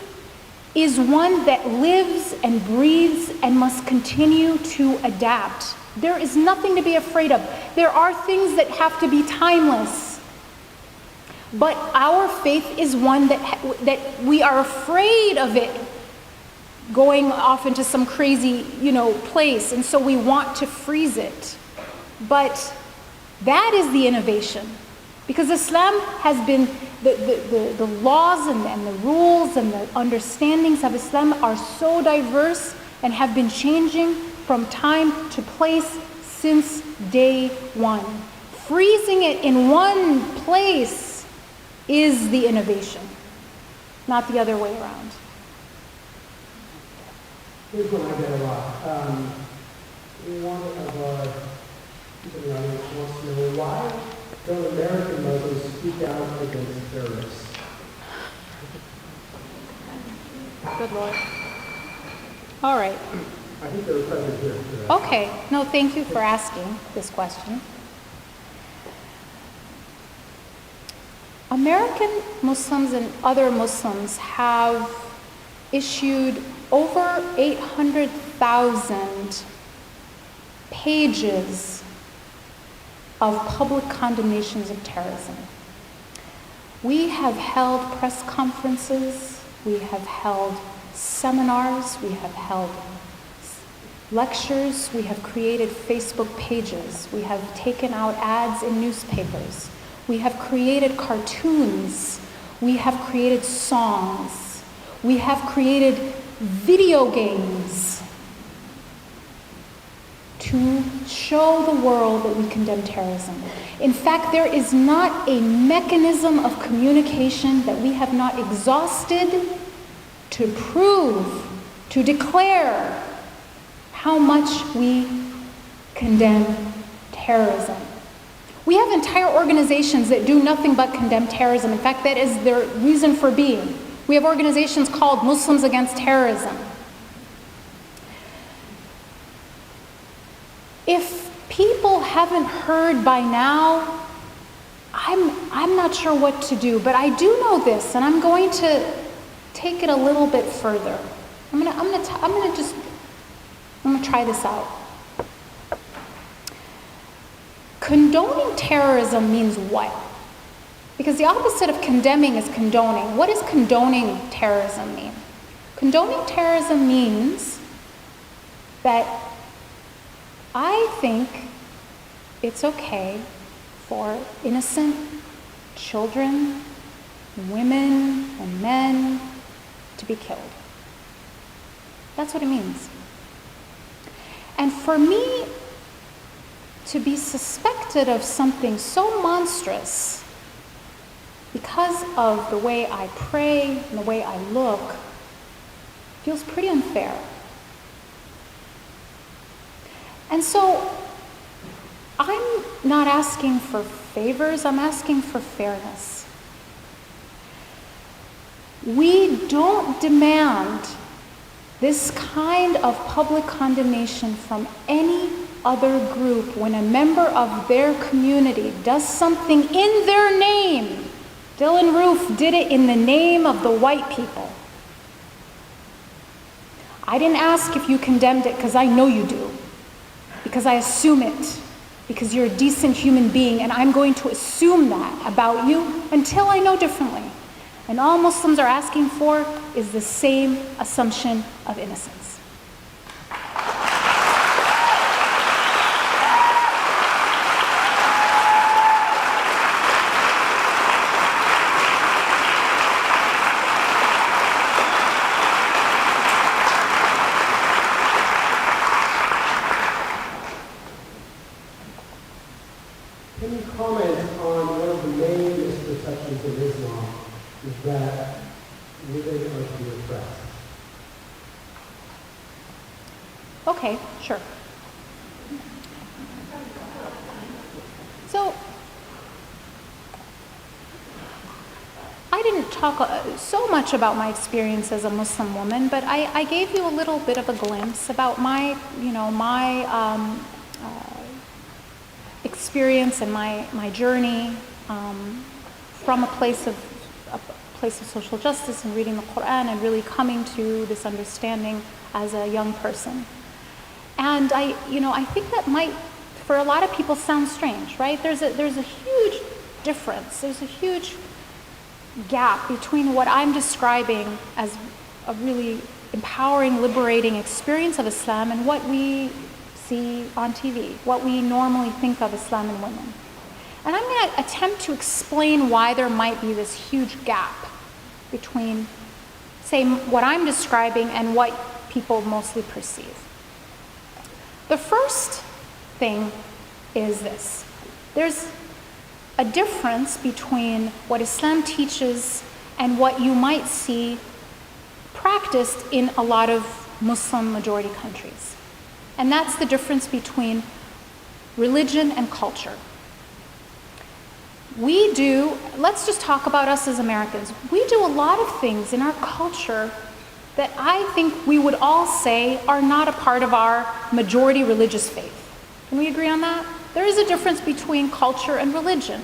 is one that lives and breathes and must continue to adapt. There is nothing to be afraid of. There are things that have to be timeless. But our faith is one that we are afraid of it going off into some crazy, place, and so we want to freeze it. But that is the innovation. Because Islam has been, the laws and the rules and the understandings of Islam are so diverse and have been changing from time to place since day one. Freezing it in one place is the innovation, not the other way around. Here's one I get a lot. One of our people in the audience wants to know, why don't American Muslims speak out against terrorists? Good Lord. All right. I think they're present here. Okay. No, thank you for asking this question. American Muslims and other Muslims have issued over 800,000 pages of public condemnations of terrorism. We have held press conferences, we have held seminars, we have held lectures, we have created Facebook pages, we have taken out ads in newspapers, we have created cartoons, we have created songs, we have created video games to show the world that we condemn terrorism. In fact, there is not a mechanism of communication that we have not exhausted to prove, to declare how much we condemn terrorism. We have entire organizations that do nothing but condemn terrorism. In fact, that is their reason for being. We have organizations called Muslims Against Terrorism. If people haven't heard by now, I'm not sure what to do, but I do know this, and I'm going to take it a little bit further. I'm gonna try this out. condoning terrorism means what? Because the opposite of condemning is condoning. What does condoning terrorism mean? Condoning terrorism means that I think it's okay for innocent children, women, and men to be killed. That's what it means. And for me to be suspected of something so monstrous because of the way I pray and the way I look feels pretty unfair. And so I'm not asking for favors, I'm asking for fairness. We don't demand this kind of public condemnation from any other group when a member of their community does something in their name. Dylan Roof did it in the name of the white people. I didn't ask if you condemned it because I know you do, because I assume it, because you're a decent human being, and I'm going to assume that about you until I know differently. And all Muslims are asking for is the same assumption of innocence. Can you comment on one of the main misperceptions of Islam is that women are to be oppressed? Okay, sure. So, I didn't talk so much about my experience as a Muslim woman, but I gave you a little bit of a glimpse about my experience and my journey from a place of social justice and reading the Quran and really coming to this understanding as a young person. And I think that might, for a lot of people, sound strange, right? There's a huge difference. There's a huge gap between what I'm describing as a really empowering, liberating experience of Islam and what we see on TV, what we normally think of Islam and women. And I'm going to attempt to explain why there might be this huge gap between, say, what I'm describing and what people mostly perceive. The first thing is this. There's a difference between what Islam teaches and what you might see practiced in a lot of Muslim majority countries. And that's the difference between religion and culture. Let's just talk about us as Americans. We do a lot of things in our culture that I think we would all say are not a part of our majority religious faith. Can we agree on that? There is a difference between culture and religion.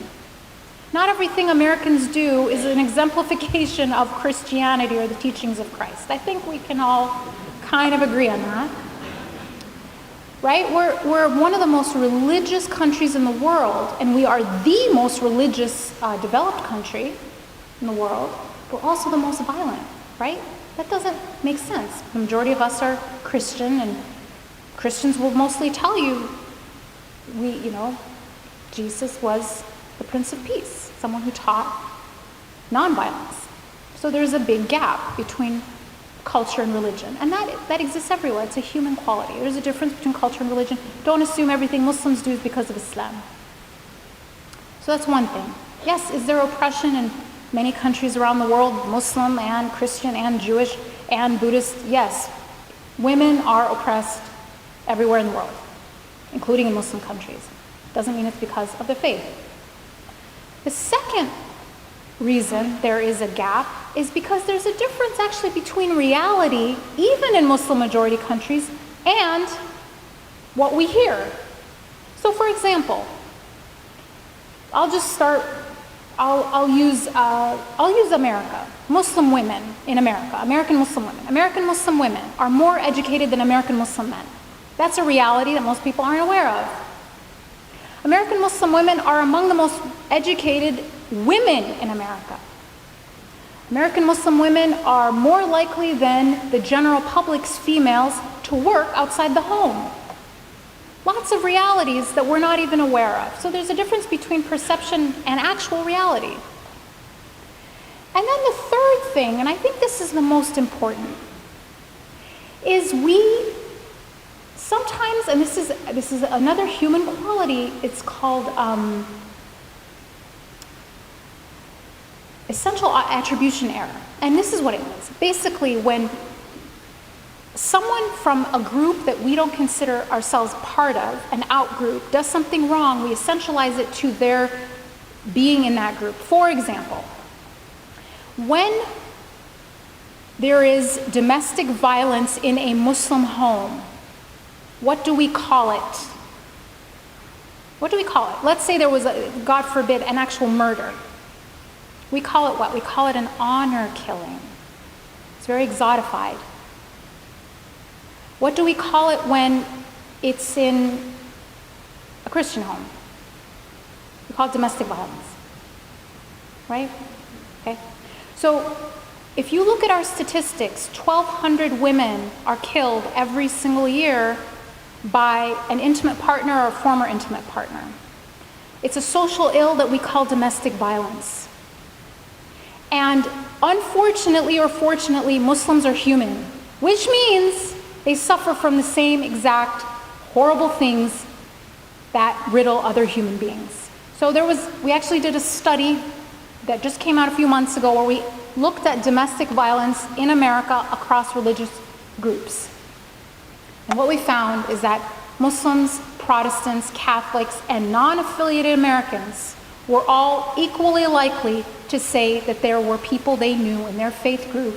Not everything Americans do is an exemplification of Christianity or the teachings of Christ. I think we can all kind of agree on that. Right? We're one of the most religious countries in the world, and we are the most religious developed country in the world. We're also the most violent, right? That doesn't make sense. The majority of us are Christian, and Christians will mostly tell you, Jesus was the Prince of Peace, someone who taught nonviolence. So there's a big gap between culture and religion. And that exists everywhere. It's a human quality. There's a difference between culture and religion. Don't assume everything Muslims do is because of Islam. So that's one thing. Yes, is there oppression in many countries around the world, Muslim and Christian and Jewish and Buddhist? Yes. Women are oppressed everywhere in the world, including in Muslim countries. Doesn't mean it's because of their faith. The second reason there is a gap is because there's a difference actually between reality, even in Muslim majority countries, and what we hear. So for example, I'll use America. Muslim women in America, American Muslim women. American Muslim women are more educated than American Muslim men. That's a reality that most people aren't aware of. American Muslim women are among the most educated women in America. American Muslim women are more likely than the general public's females to work outside the home. Lots of realities that we're not even aware of. So there's a difference between perception and actual reality. And then the third thing, and I think this is the most important, is we sometimes, and this is another human quality, it's called essential attribution error. And this is what it is. Basically, when someone from a group that we don't consider ourselves part of, an out-group, does something wrong, we essentialize it to their being in that group. For example, when there is domestic violence in a Muslim home, what do we call it? What do we call it? Let's say there was, God forbid, an actual murder. We call it what? We call it an honor killing. It's very exotified. What do we call it when it's in a Christian home? We call it domestic violence. Right? Okay. So if you look at our statistics, 1,200 women are killed every single year by an intimate partner or a former intimate partner. It's a social ill that we call domestic violence. And unfortunately or fortunately, Muslims are human, which means they suffer from the same exact horrible things that riddle other human beings. So we actually did a study that just came out a few months ago where we looked at domestic violence in America across religious groups. And what we found is that Muslims, Protestants, Catholics, and non-affiliated Americans were all equally likely to say that there were people they knew in their faith group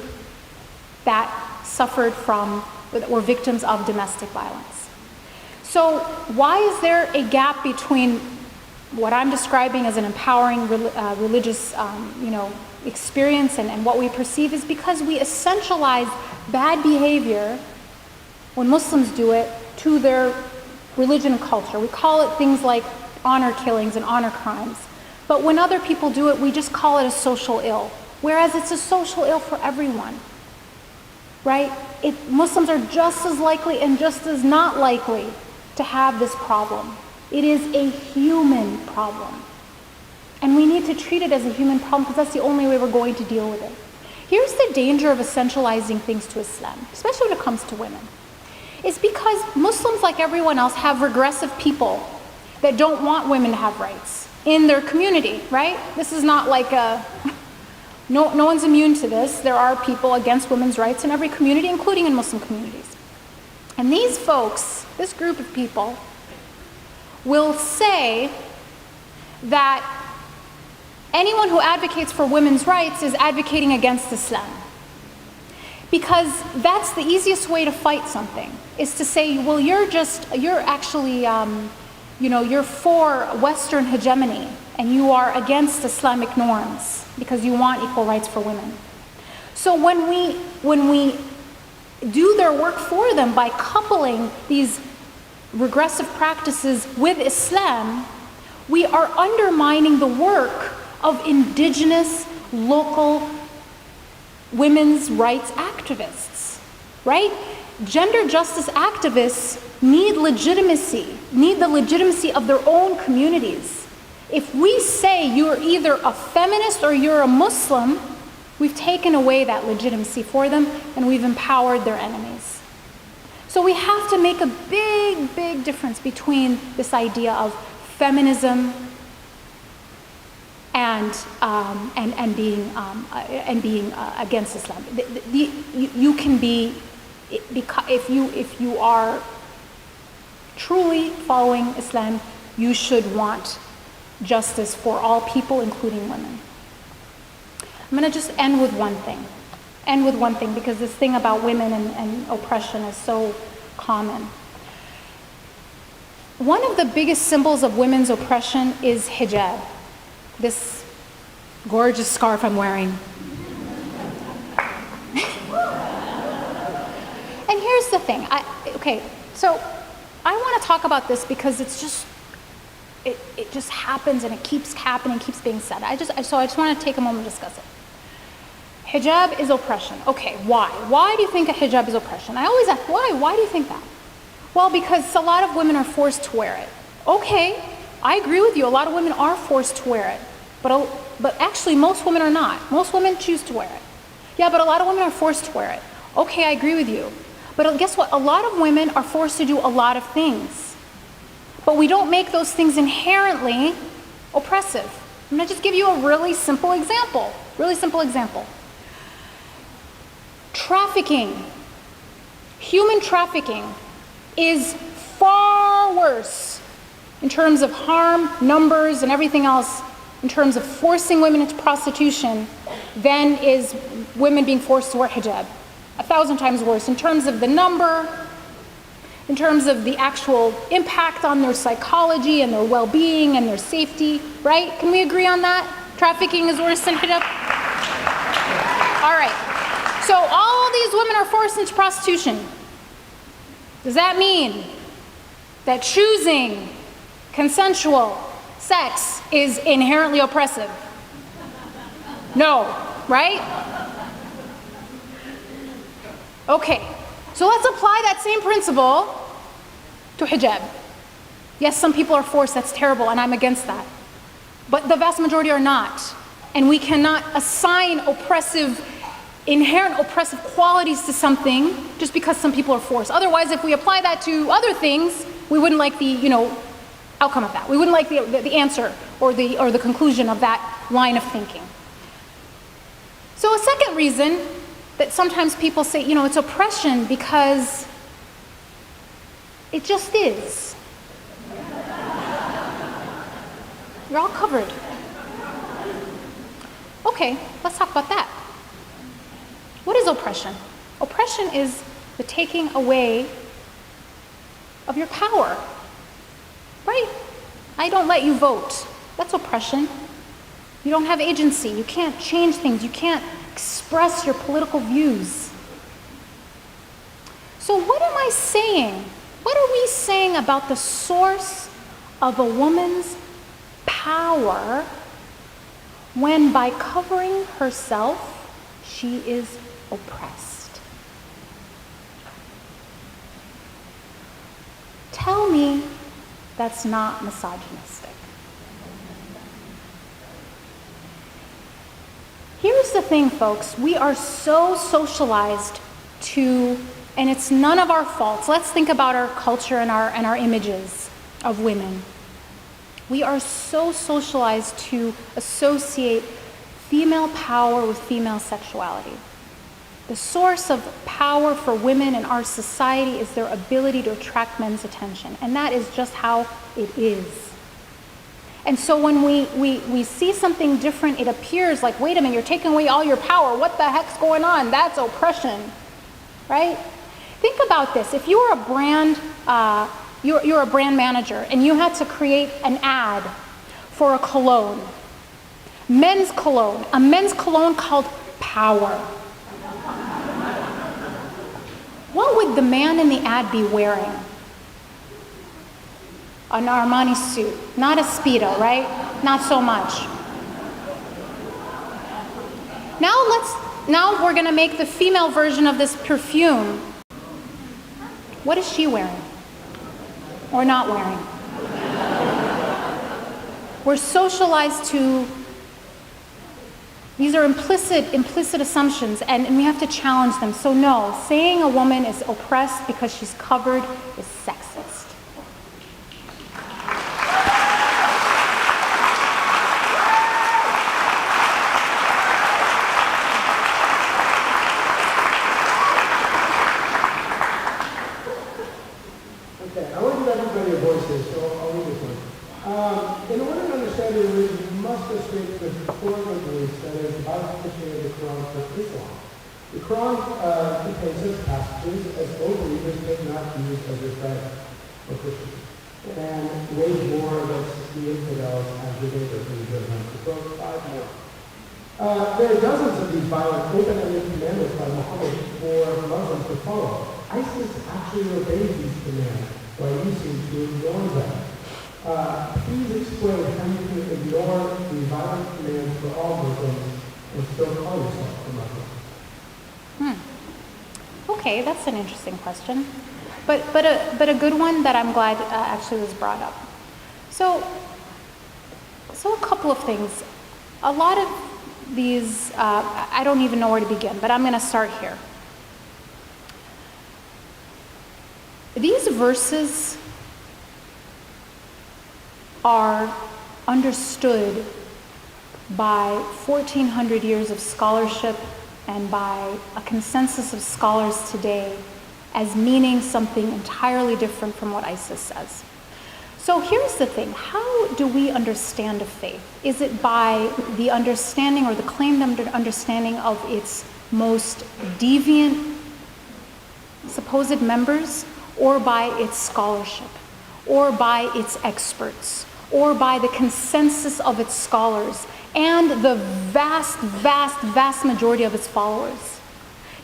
that suffered from, that were victims of domestic violence. So why is there a gap between what I'm describing as an empowering religious experience and what we perceive is because we essentialize bad behavior when Muslims do it to their religion and culture. We call it things like honor killings and honor crimes. But when other people do it, we just call it a social ill. Whereas it's a social ill for everyone. Right? Muslims are just as likely and just as not likely to have this problem. It is a human problem. And we need to treat it as a human problem because that's the only way we're going to deal with it. Here's the danger of essentializing things to Islam, especially when it comes to women. It's because Muslims, like everyone else, have regressive people that don't want women to have rights in their community, right? This is not like no one's immune to this. There are people against women's rights in every community, including in Muslim communities. And these folks, this group of people, will say that anyone who advocates for women's rights is advocating against Islam. Because that's the easiest way to fight something, is to say, well, you're actually, you're for Western hegemony and you are against Islamic norms because you want equal rights for women. So when we do their work for them by coupling these regressive practices with Islam, we are undermining the work of indigenous, local women's rights activists, right? Gender justice activists need the legitimacy of their own communities. If we say you're either a feminist or you're a Muslim, we've taken away that legitimacy for them and we've empowered their enemies. So we have to make a big, big difference between this idea of feminism and being against Islam. You can be, if you are truly following Islam, you should want justice for all people, including women. I'm going to just end with one thing, because this thing about women and oppression is so common. One of the biggest symbols of women's oppression is hijab, this gorgeous scarf I'm wearing. And here's the thing, so I want to talk about this because it's just it just happens and it keeps happening, keeps being said. So I just want to take a moment to discuss it. Hijab is oppression. Okay, why? Why do you think a hijab is oppression? I always ask, why? Why do you think that? Well, because a lot of women are forced to wear it. Okay, I agree with you. A lot of women are forced to wear it. But actually, most women are not. Most women choose to wear it. Yeah, but a lot of women are forced to wear it. Okay, I agree with you. But guess what? A lot of women are forced to do a lot of things. But we don't make those things inherently oppressive. I'm going to just give you a really simple example. Really simple example. Trafficking. Human trafficking is far worse in terms of harm, numbers, and everything else, in terms of forcing women into prostitution, than is women being forced to wear hijab. 1,000 times worse in terms of the number, in terms of the actual impact on their psychology and their well-being and their safety, right? Can we agree on that? Trafficking is worse than hijab? All right. So all these women are forced into prostitution. Does that mean that choosing consensual sex is inherently oppressive? No, right? Okay, so let's apply that same principle to hijab. Yes, some people are forced, that's terrible, and I'm against that. But the vast majority are not. And we cannot assign inherent oppressive qualities to something just because some people are forced. Otherwise, if we apply that to other things, we wouldn't like the, outcome of that. We wouldn't like the answer or the conclusion of that line of thinking. So a second reason that sometimes people say, it's oppression because it just is. You're all covered. Okay, let's talk about that. What is oppression? Oppression is the taking away of your power, right? I don't let you vote. That's oppression. You don't have agency. You can't change things. You can't express your political views. So what am I saying? What are we saying about the source of a woman's power when by covering herself, she is oppressed? Tell me that's not misogynistic. Here's the thing, folks. We are so socialized to, and it's none of our faults. Let's think about our culture and our images of women. We are so socialized to associate female power with female sexuality. The source of power for women in our society is their ability to attract men's attention, and that is just how it is. And so when we see something different, it appears like, wait a minute, you're taking away all your power. What the heck's going on? That's oppression, right? Think about this. If you were a brand, you're a brand manager, and you had to create an ad for a cologne, a men's cologne called Power. What would the man in the ad be wearing? An Armani suit, not a Speedo, right? Not so much. Now we're gonna make the female version of this perfume. What is she wearing? Or not wearing? We're socialized to, these are implicit assumptions, and we have to challenge them. So no, saying a woman is oppressed because she's covered is sexist. Okay, I want to give everybody a voice here, so I'll read this one. In order to understand the religion, you must distinguish the core beliefs that is about Christianity, the Quran, from Islam. The Quran contains such passages as both believers may not use as their faith or Christians, and wage war against the infidels as the neighbors in Jeremiah. To quote 5 more. There are dozens of these violent, open-ended commandments by Muhammad for Muslims to follow. ISIS actually obeys these commands, while you seem to ignore them. Please explain how you can ignore the violent commands for all Muslims and still call yourself a Muslim. Okay, that's an interesting question, but a good one that I'm glad actually was brought up. So a couple of things. A lot of these, I don't even know where to begin, but I'm going to start here. These verses are understood by 1,400 years of scholarship and by a consensus of scholars today as meaning something entirely different from what ISIS says. So here's the thing, how do we understand a faith? Is it by the understanding or the claimed understanding of its most deviant supposed members, or by its scholarship, or by its experts, or by the consensus of its scholars, and the vast majority of its followers?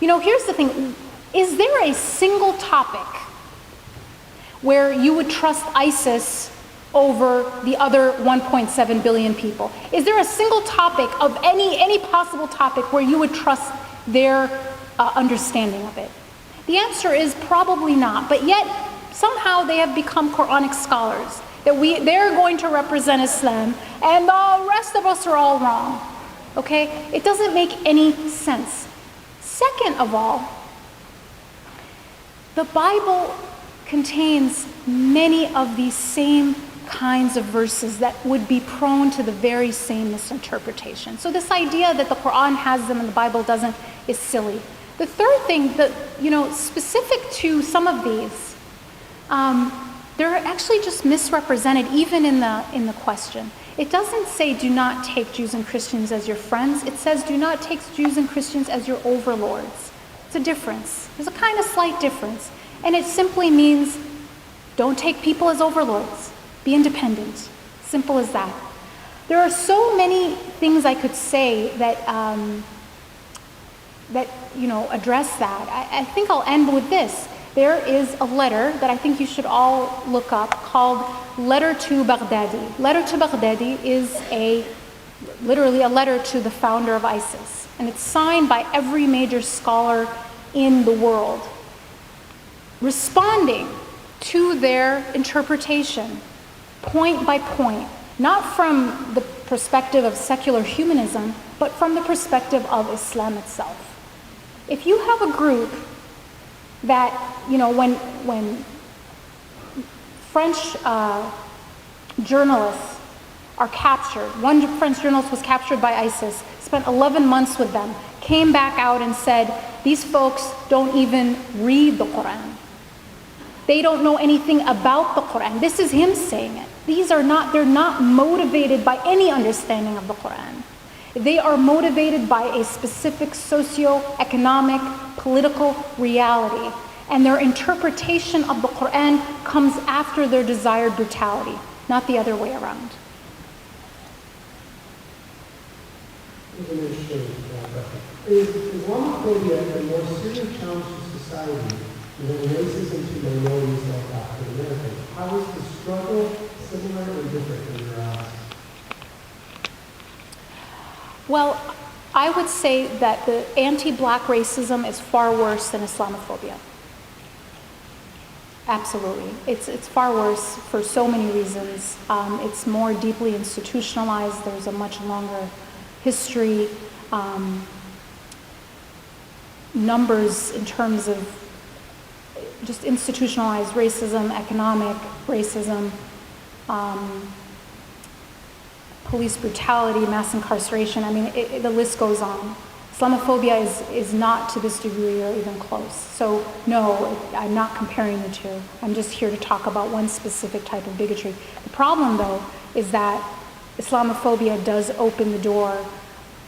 You know, here's the thing, is there a single topic where you would trust ISIS over the other 1.7 billion people? Is there a single topic of any possible topic where you would trust their understanding of it? The answer is probably not, but yet somehow they have become Quranic scholars, that they're going to represent Islam and the rest of us are all wrong. Okay? It doesn't make any sense. Second of all, the Bible contains many of these same kinds of verses that would be prone to the very same misinterpretation. So this idea that the Quran has them and the Bible doesn't is silly. The third thing that, specific to some of these, they're actually just misrepresented even in the question. It doesn't say do not take Jews and Christians as your friends. It says do not take Jews and Christians as your overlords. It's a difference. There's a kind of slight difference. And it simply means don't take people as overlords. Be independent. Simple as that. There are so many things I could say that address that. I think I'll end with this. There is a letter that I think you should all look up called Letter to Baghdadi. Letter to Baghdadi is literally a letter to the founder of ISIS. And it's signed by every major scholar in the world, responding to their interpretation, point by point, not from the perspective of secular humanism, but from the perspective of Islam itself. If you have a group that, when French journalists are captured, one French journalist was captured by ISIS, spent 11 months with them, came back out and said, these folks don't even read the Quran. They don't know anything about the Quran. This is him saying it. They're not motivated by any understanding of the Quran. They are motivated by a specific socio-economic, political reality. And their interpretation of the Quran comes after their desired brutality, not the other way around. Is Islamophobia a more serious challenge to society than racism to minorities like African Americans? How is the struggle similar or different in your eyes? Well, I would say that the anti-black racism is far worse than Islamophobia. Absolutely. It's far worse for so many reasons. It's more deeply institutionalized. There's a much longer history. Numbers in terms of just institutionalized racism, economic racism, police brutality, mass incarceration. I mean, the list goes on. Islamophobia is not to this degree or even close. So no, I'm not comparing the two. I'm just here to talk about one specific type of bigotry. The problem, though, is that Islamophobia does open the door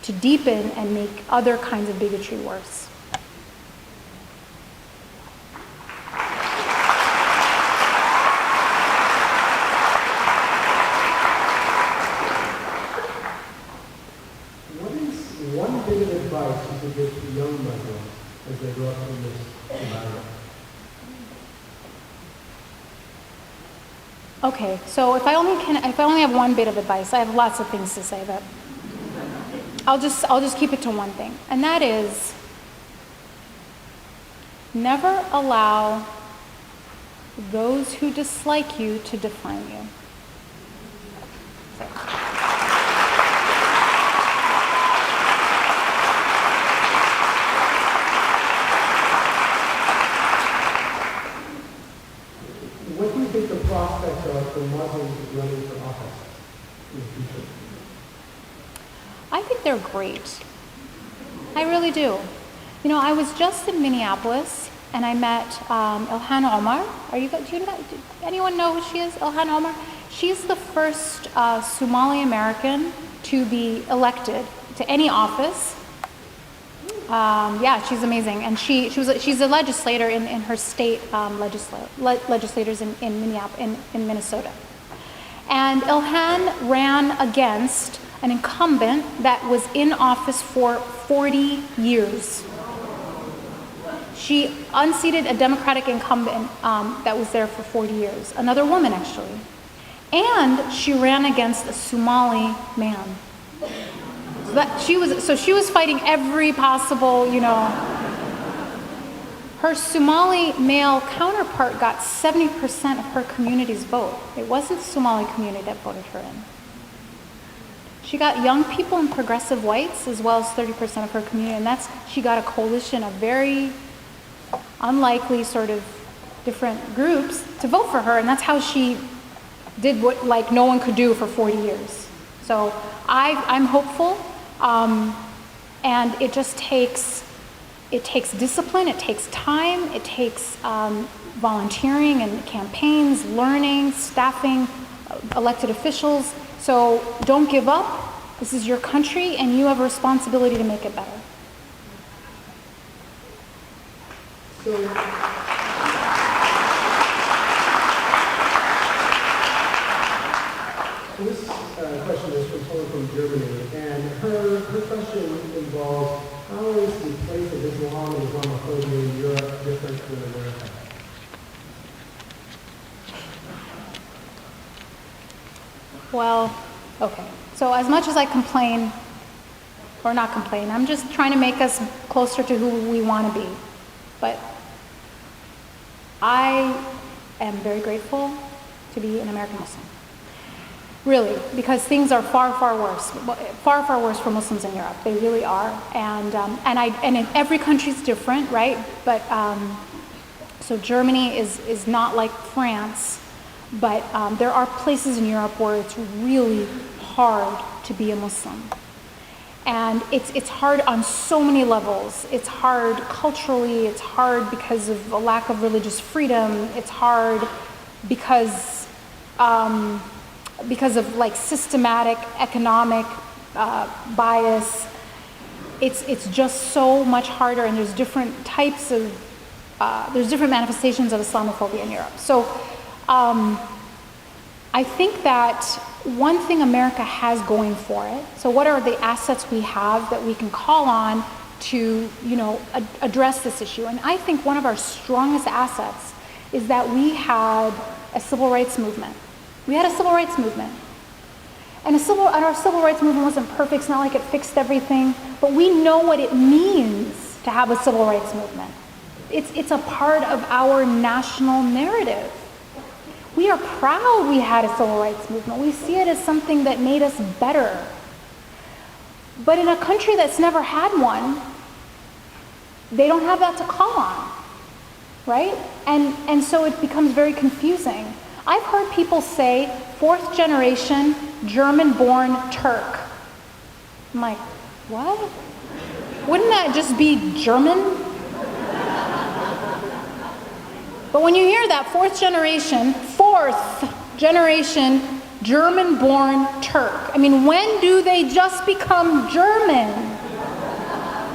to deepen and make other kinds of bigotry worse. One bit of advice you could give to young Muslims as they grow up in this environment? Okay, so if I only have one bit of advice, I have lots of things to say, but I'll just keep it to one thing, and that is never allow those who dislike you to define you. What do you think the prospects are for Muslims running for office in the future? I think they're great. I really do. You know, I was just in Minneapolis and I met Ilhan Omar. Do you know, anyone know who she is? Ilhan Omar? She's the first Somali American to be elected to any office. Yeah, she's amazing, and she's a legislator in her state legislators in Minnesota. And Ilhan ran against an incumbent that was in office for 40 years. She unseated a Democratic incumbent that was there for 40 years, another woman actually. And she ran against a Somali man. So she was fighting every possible, you know. Her Somali male counterpart got 70% of her community's vote. It wasn't the Somali community that voted her in. She got young people and progressive whites as well as 30% of her community, and she got a coalition of very unlikely sort of different groups to vote for her, and that's how she did what like no one could do for 40 years. So I'm hopeful, and it just takes discipline, it takes time, it takes volunteering and campaigns, learning, staffing, elected officials. So don't give up. This is your country, and you have a responsibility to make it better. So, this question is from someone from Germany, and her question involves how is the place of Islam and Islamophobia in Europe different from America? Well, okay. So as much as I complain, or not complain, I'm just trying to make us closer to who we want to be. But I am very grateful to be an American Muslim. Really, because things are far, far worse for Muslims in Europe. They really are, and in every country is different, right? But so Germany is not like France, but there are places in Europe where it's really hard to be a Muslim, and it's hard on so many levels. It's hard culturally. It's hard because of a lack of religious freedom. It's hard because of like systematic economic bias. It's just so much harder, and there's different types of there's different manifestations of Islamophobia in Europe. So I think that one thing America has going for it. So what are the assets we have that we can call on to, you know, address this issue? And I think one of our strongest assets is that we had a civil rights movement. We had a civil rights movement. And our civil rights movement wasn't perfect. It's not like it fixed everything, but we know what it means to have a civil rights movement. It's a part of our national narrative. We are proud we had a civil rights movement. We see it as something that made us better. But in a country that's never had one, they don't have that to call on, right? And so it becomes very confusing. I've heard people say, fourth generation, German-born Turk. I'm like, what? Wouldn't that just be German? But when you hear that, fourth generation, German-born Turk. I mean, when do they just become German?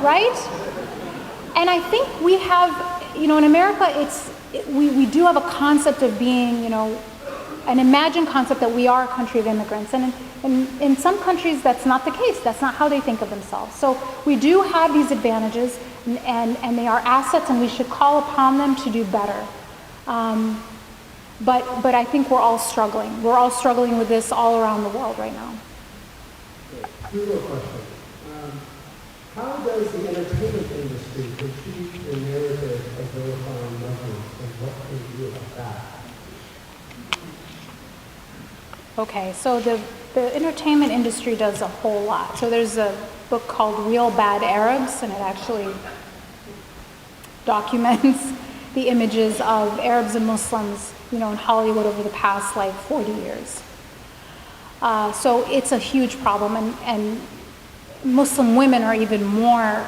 Right? And I think we have, you know, in America, we do have a concept of being, you know, an imagined concept that we are a country of immigrants. And in some countries, that's not the case. That's not how they think of themselves. So we do have these advantages, and they are assets, and we should call upon them to do better. But I think we're all struggling. We're all struggling with this all around the world right now. Two more questions. How does the entertainment industry critique the narrative of vilifying Muslims, and what can we do about that? Okay, so the entertainment industry does a whole lot. So there's a book called Real Bad Arabs, and it actually documents the images of Arabs and Muslims, in Hollywood over the past 40 years. So it's a huge problem, and Muslim women are even more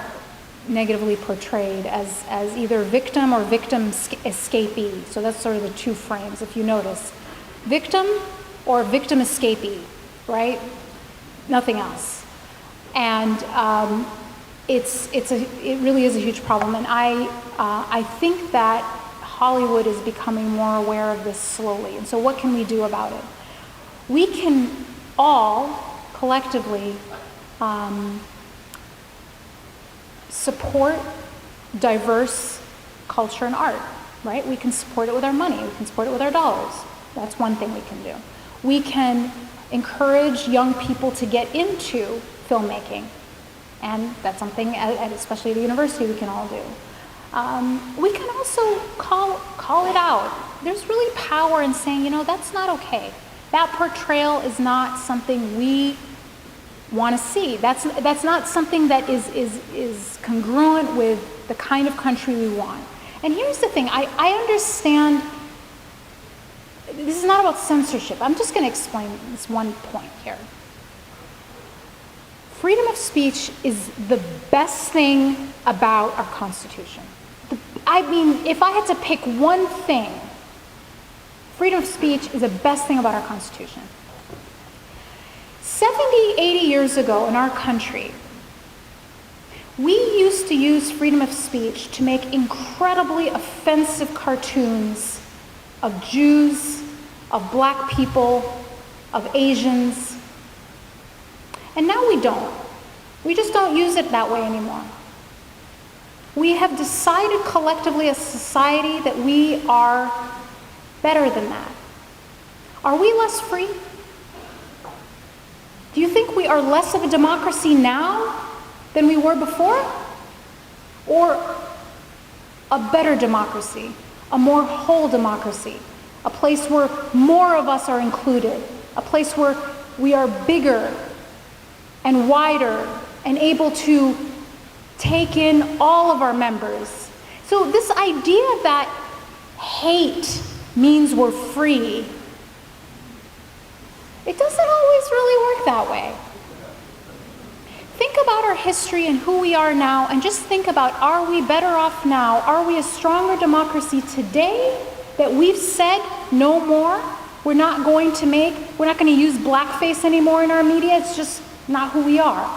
negatively portrayed as either victim or victim escapee. So that's sort of the two frames, if you notice. Victim or victim escapee, right? Nothing else. And it really is a huge problem. And I think that Hollywood is becoming more aware of this slowly. And so what can we do about it? We can all collectively support diverse culture and art, right? We can support it with our money. We can support it with our dollars. That's one thing we can do. We can encourage young people to get into filmmaking. And that's something, especially at the university, we can all do. We can also call it out. There's really power in saying, that's not okay. That portrayal is not something we want to see. That's not something that is congruent with the kind of country we want. And here's the thing, I understand, this is not about censorship. I'm just going to explain this one point here. Freedom of speech is the best thing about our Constitution. If I had to pick one thing, freedom of speech is the best thing about our Constitution. 70, 80 years ago in our country, we used to use freedom of speech to make incredibly offensive cartoons of Jews, of black people, of Asians. And now we don't. We just don't use it that way anymore. We have decided collectively as a society that we are better than that. Are we less free? Do you think we are less of a democracy now than we were before? Or a better democracy, a more whole democracy, a place where more of us are included, a place where we are bigger and wider and able to take in all of our members? So this idea that hate means we're free, it doesn't always really work that way. Think about our history and who we are now, and just think about, are we better off now? Are we a stronger democracy today that we've said no more? We're not going to use blackface anymore in our media. It's just not who we are.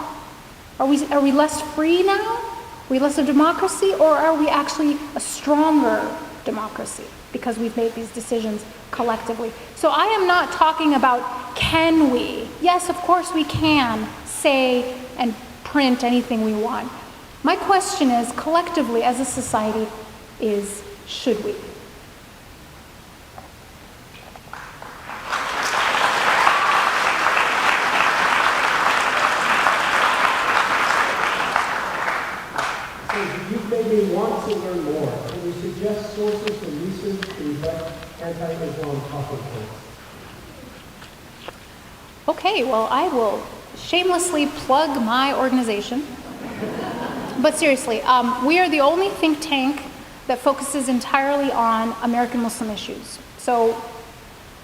Are we less free now? Are we less of democracy, or are we actually a stronger democracy because we've made these decisions collectively? So I am not talking about can we. Yes, of course we can say and print anything we want. My question is, collectively as a society, is should we? You've made me want to learn more. Can you suggest sources and research to rebut anti-Islam talking points? Okay, well, I will shamelessly plug my organization. But seriously, we are the only think tank that focuses entirely on American Muslim issues. So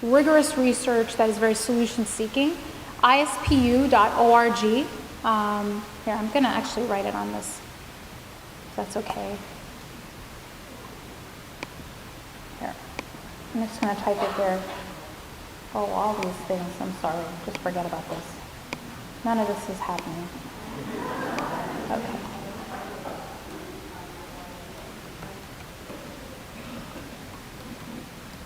rigorous research that is very solution-seeking. ISPU.org. Here, I'm going to actually write it on this, if that's okay. Here, I'm just going to type it there. Oh, all these things, I'm sorry, just forget about this. None of this is happening. Okay.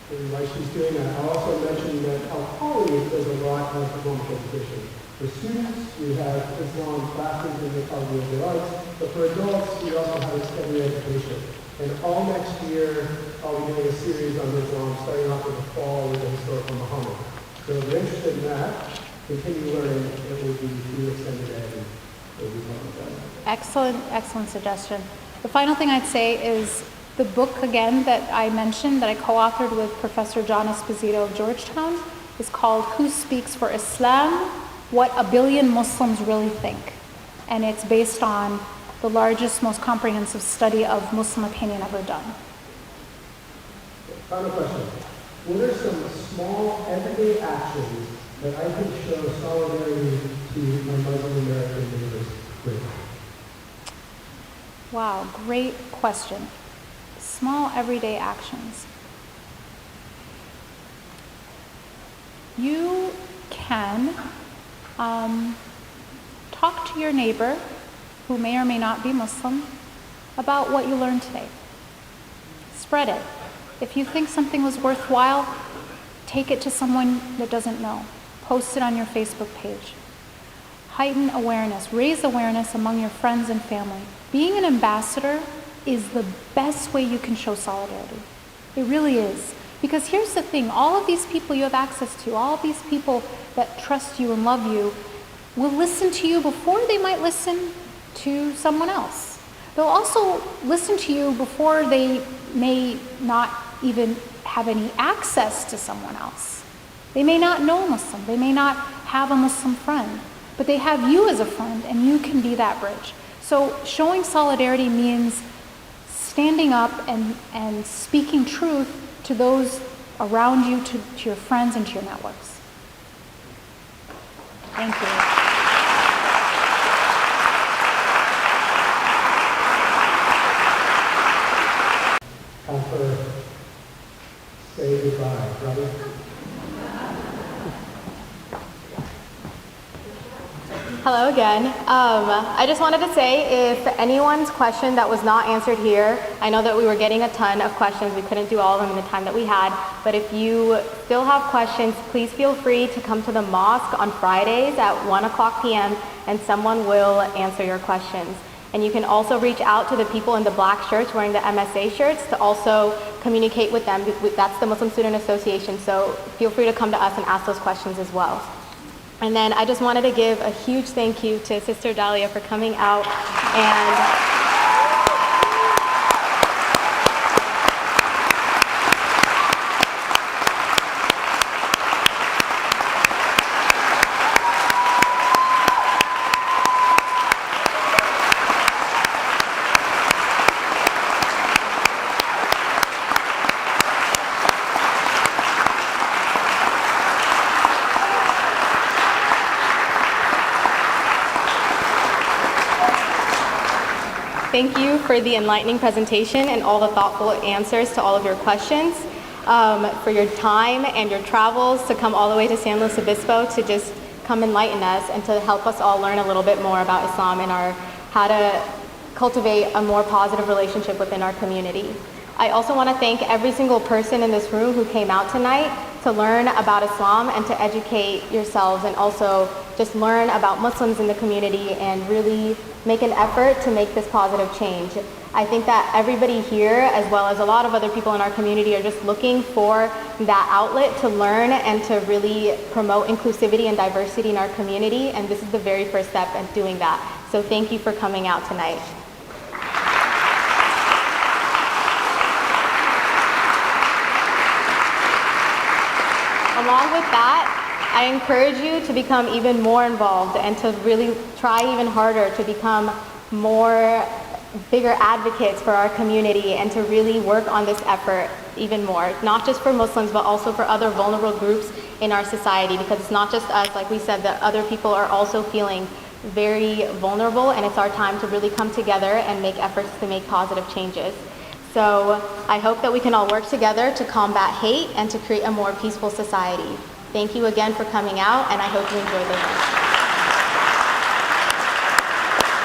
And while she's doing that, I'll also mention that calpoly does a lot of Islamic education. For students, we have Islam classes in the College of the Arts, but for adults, we also have a study education. And all next year, I'll be doing a series on Islam, starting off in the fall with the historical Muhammad. So if you're interested in that, continue learning, it will be through extended ed, and we'll be talking about that. Excellent suggestion. The final thing I'd say is the book, again, that I mentioned, that I co-authored with Professor John Esposito of Georgetown, is called Who Speaks for Islam? What a Billion Muslims Really Think. And it's based on the largest, most comprehensive study of Muslim opinion ever done. Final question. What are some small, everyday actions that I can show solidarity to my Muslim American neighbors with? Wow, great question. Small, everyday actions. You can talk to your neighbor, who may or may not be Muslim, about what you learned today. Spread it. If you think something was worthwhile, take it to someone that doesn't know. Post it on your Facebook page. Heighten awareness, raise awareness among your friends and family. Being an ambassador is the best way you can show solidarity. It really is. Because here's the thing, all of these people you have access to, all of these people that trust you and love you, will listen to you before they might listen to someone else. They'll also listen to you before they may not even have any access to someone else. They may not know a Muslim, they may not have a Muslim friend, but they have you as a friend, and you can be that bridge. So showing solidarity means standing up and speaking truth to those around you, to your friends and to your networks. Thank you. Say goodbye, brother. Hello again. I just wanted to say, if anyone's question that was not answered here, I know that we were getting a ton of questions. We couldn't do all of them in the time that we had, but if you still have questions, please feel free to come to the mosque on Fridays at 1:00 p.m. and someone will answer your questions. And you can also reach out to the people in the black shirts wearing the MSA shirts to also communicate with them. That's the Muslim Student Association, so feel free to come to us and ask those questions as well. And then I just wanted to give a huge thank you to Sister Dalia for coming out and thank you for the enlightening presentation and all the thoughtful answers to all of your questions, for your time and your travels to come all the way to San Luis Obispo to just come enlighten us and to help us all learn a little bit more about Islam and how to cultivate a more positive relationship within our community. I also want to thank every single person in this room who came out tonight to learn about Islam and to educate yourselves and also just learn about Muslims in the community and really make an effort to make this positive change. I think that everybody here, as well as a lot of other people in our community, are just looking for that outlet to learn and to really promote inclusivity and diversity in our community, and this is the very first step in doing that. So thank you for coming out tonight. Along with that, I encourage you to become even more involved and to really try even harder to become bigger advocates for our community and to really work on this effort even more, not just for Muslims, but also for other vulnerable groups in our society, because it's not just us, like we said, that other people are also feeling very vulnerable, and it's our time to really come together and make efforts to make positive changes. So I hope that we can all work together to combat hate and to create a more peaceful society. Thank you again for coming out, and I hope you enjoyed the event.